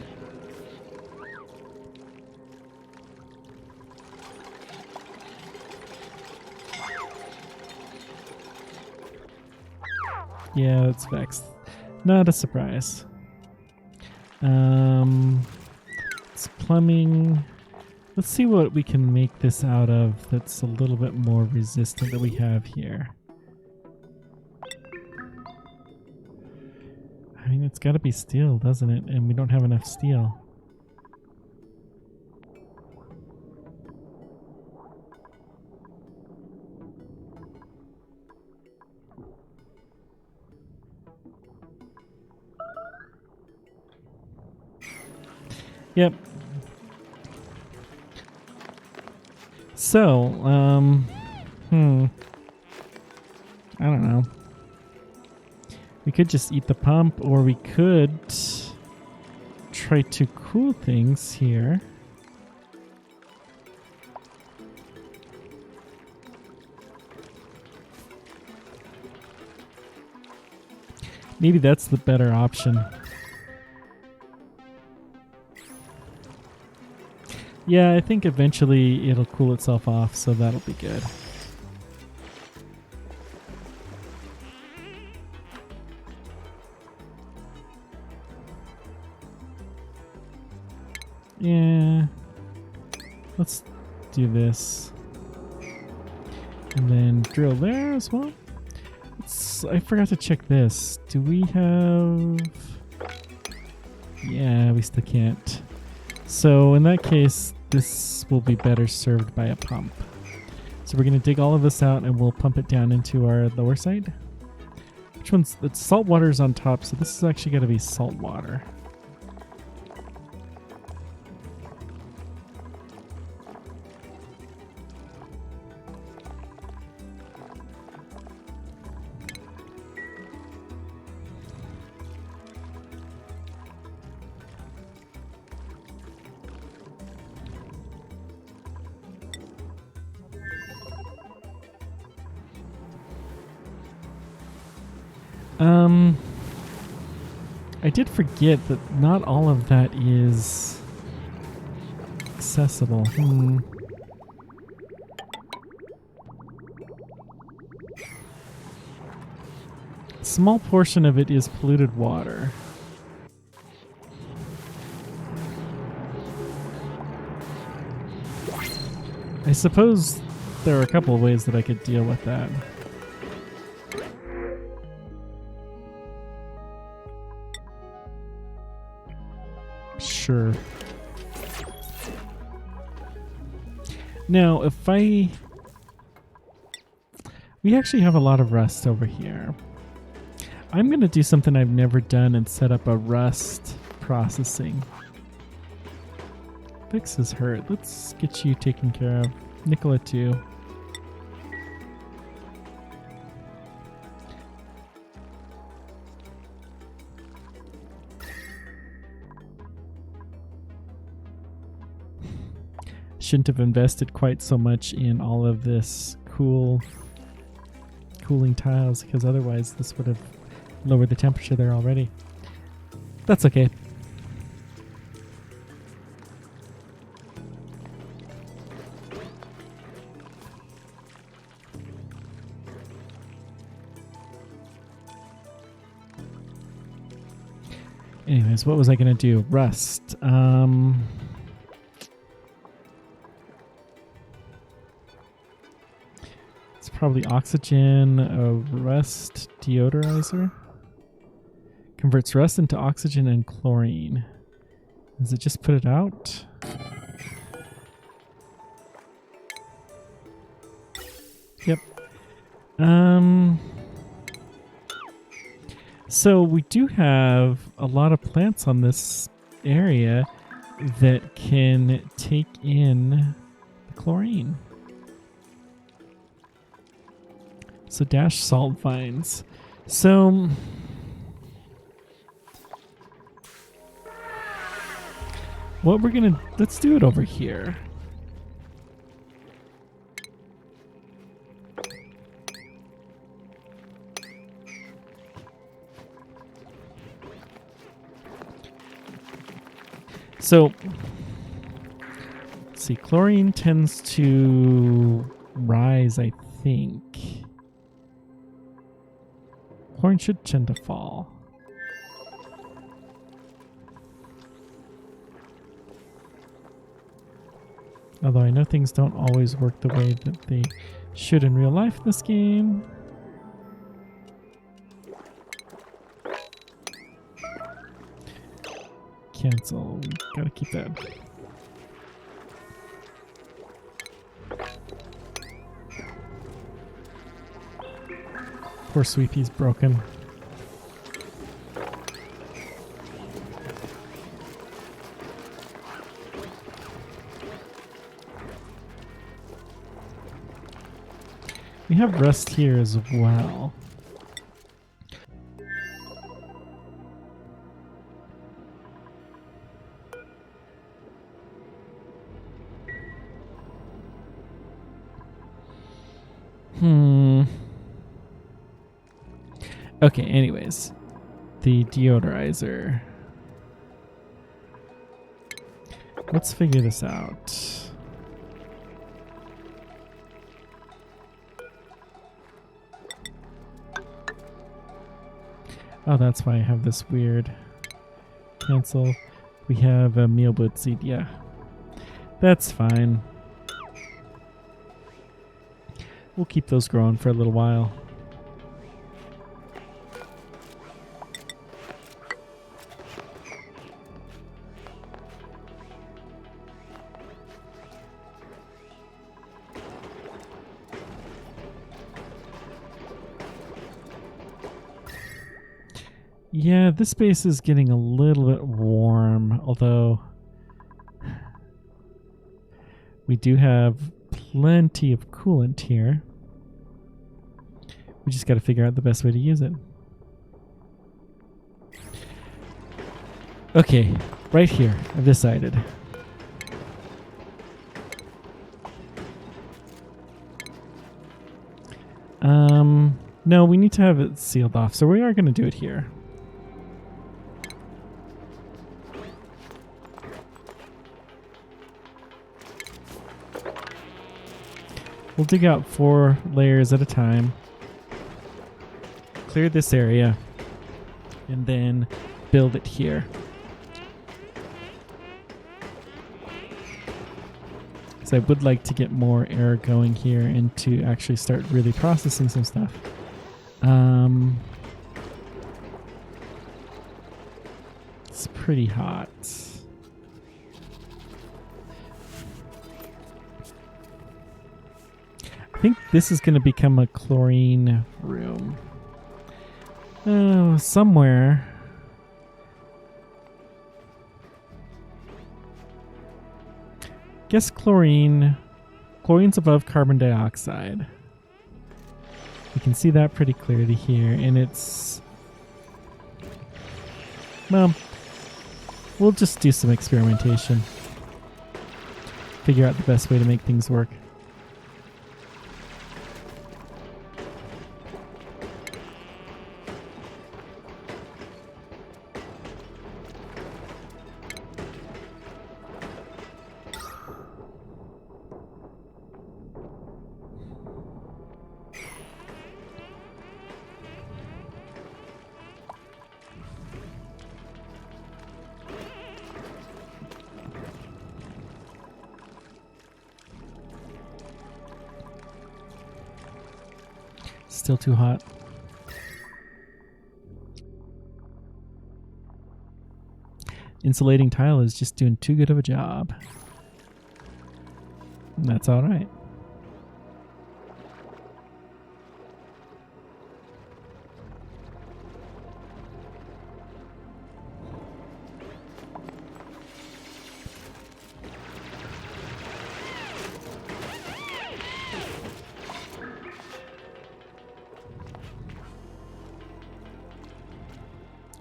Yeah, it's vexed. Not a surprise. It's plumbing. Let's see what we can make this out of that's a little bit more resistant that we have here. I mean, it's got to be steel, doesn't it? And we don't have enough steel. Yep. So, I don't know. We could just eat the pump, or we could try to cool things here. Maybe that's the better option. Yeah, I think eventually it'll cool itself off, so that'll be good. Yeah, let's do this. And then drill there as well. I forgot to check this. Do we have... Yeah, we still can't. So in that case, this will be better served by a pump. So we're going to dig all of this out and we'll pump it down into our lower side. Which one's... It's salt water's on top, so this is actually going to be salt water. I did forget that not all of that is accessible. A small portion of it is polluted water. I suppose there are a couple of ways that I could deal with that. Sure. Now, if we actually have a lot of rust over here. I'm going to do something I've never done and set up a rust processing. Vix is hurt. Let's get you taken care of. Nicola too. Shouldn't have invested quite so much in all of this cooling tiles, because otherwise this would have lowered the temperature there already. That's okay. Anyways, what was I going to do? Rust. It's probably oxygen, a rust deodorizer. Converts rust into oxygen and chlorine. Does it just put it out? Yep. So we do have a lot of plants on this area that can take in the chlorine. So dash salt vines. So what we're gonna, let's do it over here. So, let's see, chlorine tends to rise, I think. Chlorine should tend to fall. Although I know things don't always work the way that they should in real life in this game. Cancel. Gotta keep that. Poor Sweepy's broken. We have rust here as well. Okay, anyways. The deodorizer. Let's figure this out. Oh, that's why I have this weird cancel. We have a meal boot seed, yeah. That's fine. We'll keep those growing for a little while. Yeah, this base is getting a little bit warm, although we do have plenty of coolant here. We just got to figure out the best way to use it. Okay, right here, I've decided. No, we need to have it sealed off, so we are going to do it here. We'll dig out 4 layers at a time. Clear this area. And then build it here. So I would like to get more air going here and to actually start really processing some stuff. It's pretty hot. I think this is going to become a chlorine room. Oh, somewhere. Guess chlorine. Chlorine's above carbon dioxide. You can see that pretty clearly here, and it's... Well, we'll just do some experimentation. Figure out the best way to make things work. Still too hot. Insulating tile is just doing too good of a job. That's all right.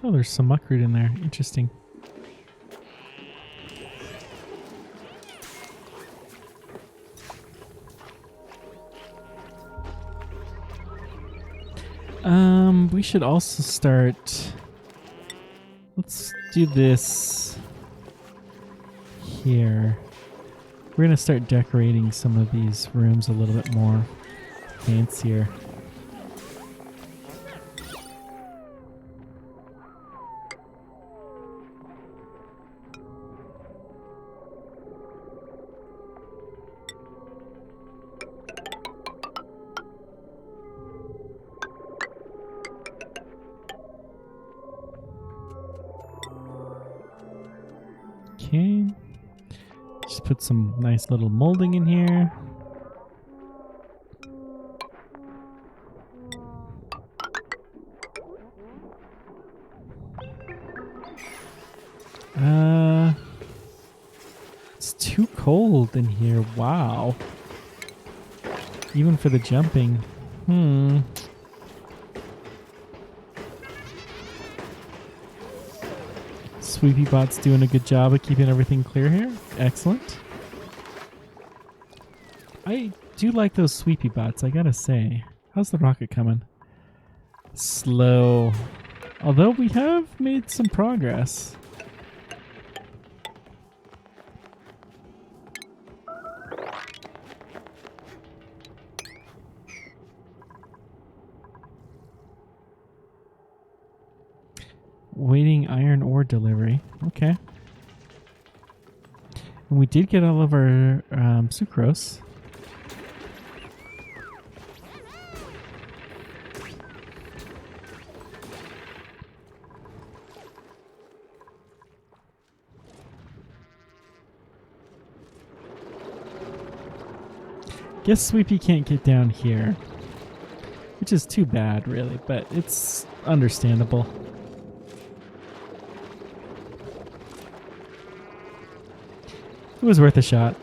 Oh, there's some muckroot in there. Interesting. We should also start... Let's do this here. We're going to start decorating some of these rooms a little bit more fancier. Okay, just put some nice little molding in here. It's too cold in here. Wow. Even for the jumping. SweepyBot's doing a good job of keeping everything clear here. Excellent. I do like those SweepyBots, I gotta say. How's the rocket coming? Slow. Although we have made some progress. Waiting iron ore delivery. Okay. And we did get all of our sucrose. Guess Sweepy can't get down here. Which is too bad, really, but it's understandable. It was worth a shot.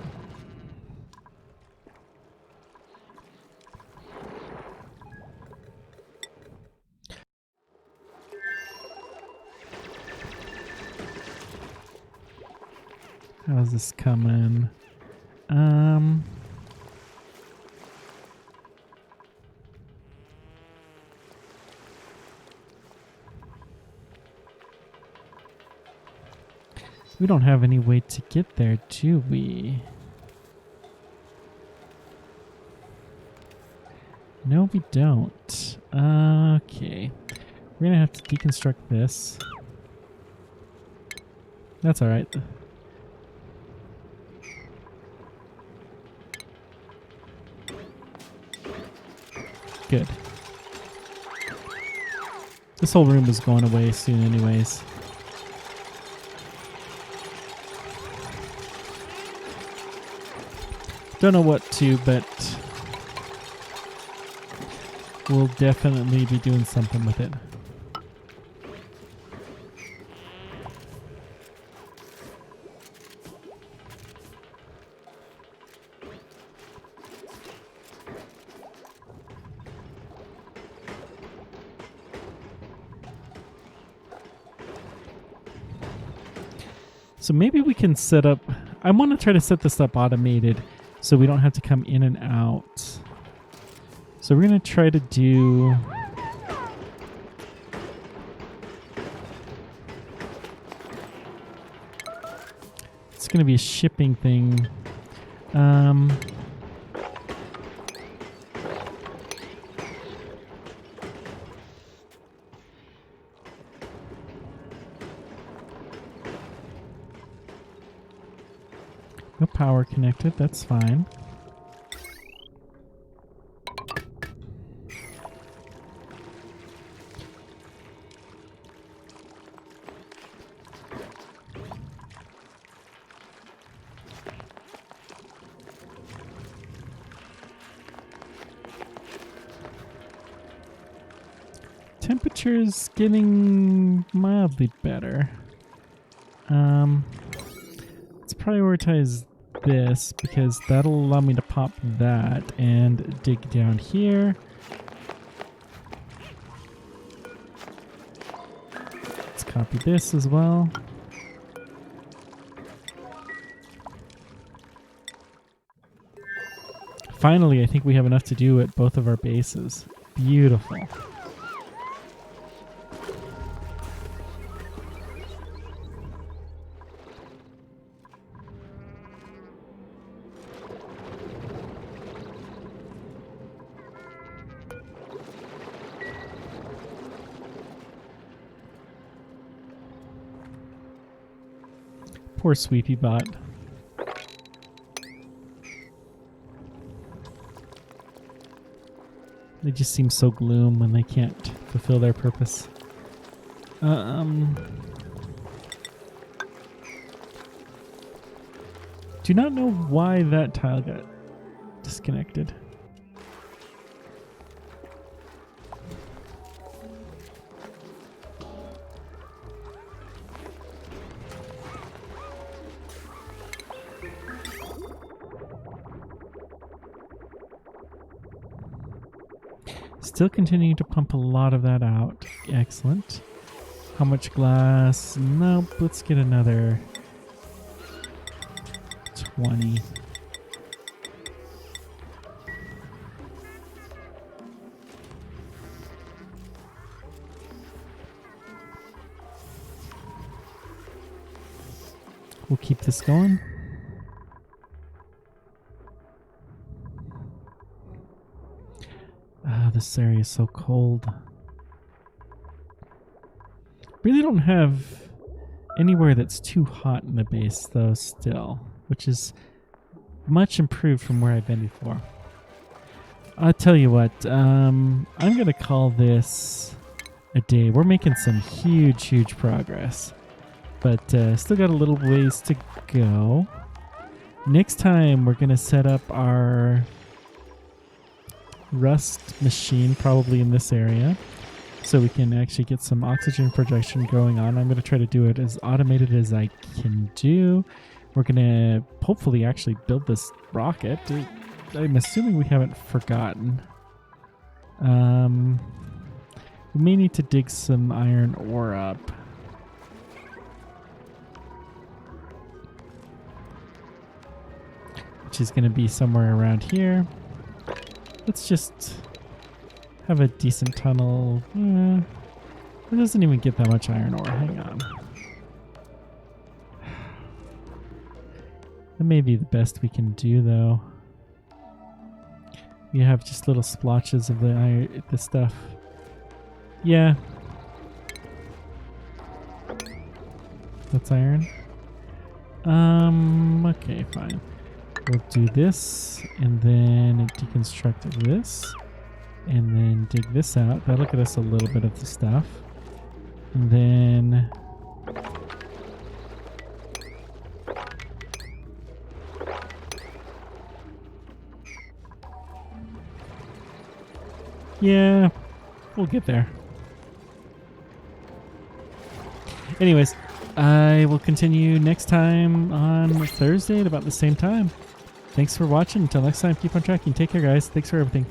How's this coming? We don't have any way to get there, do we? No, we don't. Okay. We're gonna have to deconstruct this. That's alright. Good. This whole room is going away soon anyways. Don't know what to, but we'll definitely be doing something with it. So maybe we can set up... I want to try to set this up automated so we don't have to come in and out. So we're going to try to do... It's going to be a shipping thing. No power connected, that's fine. Temperature's getting mildly better. Let's prioritize this because that'll allow me to pop that and dig down here. Let's copy this as well. Finally, I think we have enough to do at both of our bases. Beautiful. Poor Sweepy Bot. They just seem so gloom when they can't fulfill their purpose. Do not know why that tile got disconnected. Still continuing to pump a lot of that out. Excellent. How much glass? Nope. Let's get another 20. We'll keep this going. This area is so cold. Really don't have anywhere that's too hot in the base though still, which is much improved from where I've been before. I'll tell you what, I'm gonna call this a day. We're making some huge progress, but still got a little ways to go. Next time we're gonna set up our rust machine probably in this area so we can actually get some oxygen production going on. I'm going to try to do it as automated as I can do. We're going to hopefully actually build this rocket. I'm assuming we haven't forgotten. We may need to dig some iron ore up. Which is going to be somewhere around here. Let's just have a decent tunnel. It doesn't even get that much iron ore. Hang on. That may be the best we can do, though. We have just little splotches of the iron, the stuff. Yeah. That's iron. Okay, fine. We'll do this, and then deconstruct this, and then dig this out. That'll get us a little bit of the stuff. And then... yeah, we'll get there. Anyways, I will continue next time on Thursday at about the same time. Thanks for watching. Until next time, keep on tracking. Take care, guys. Thanks for everything.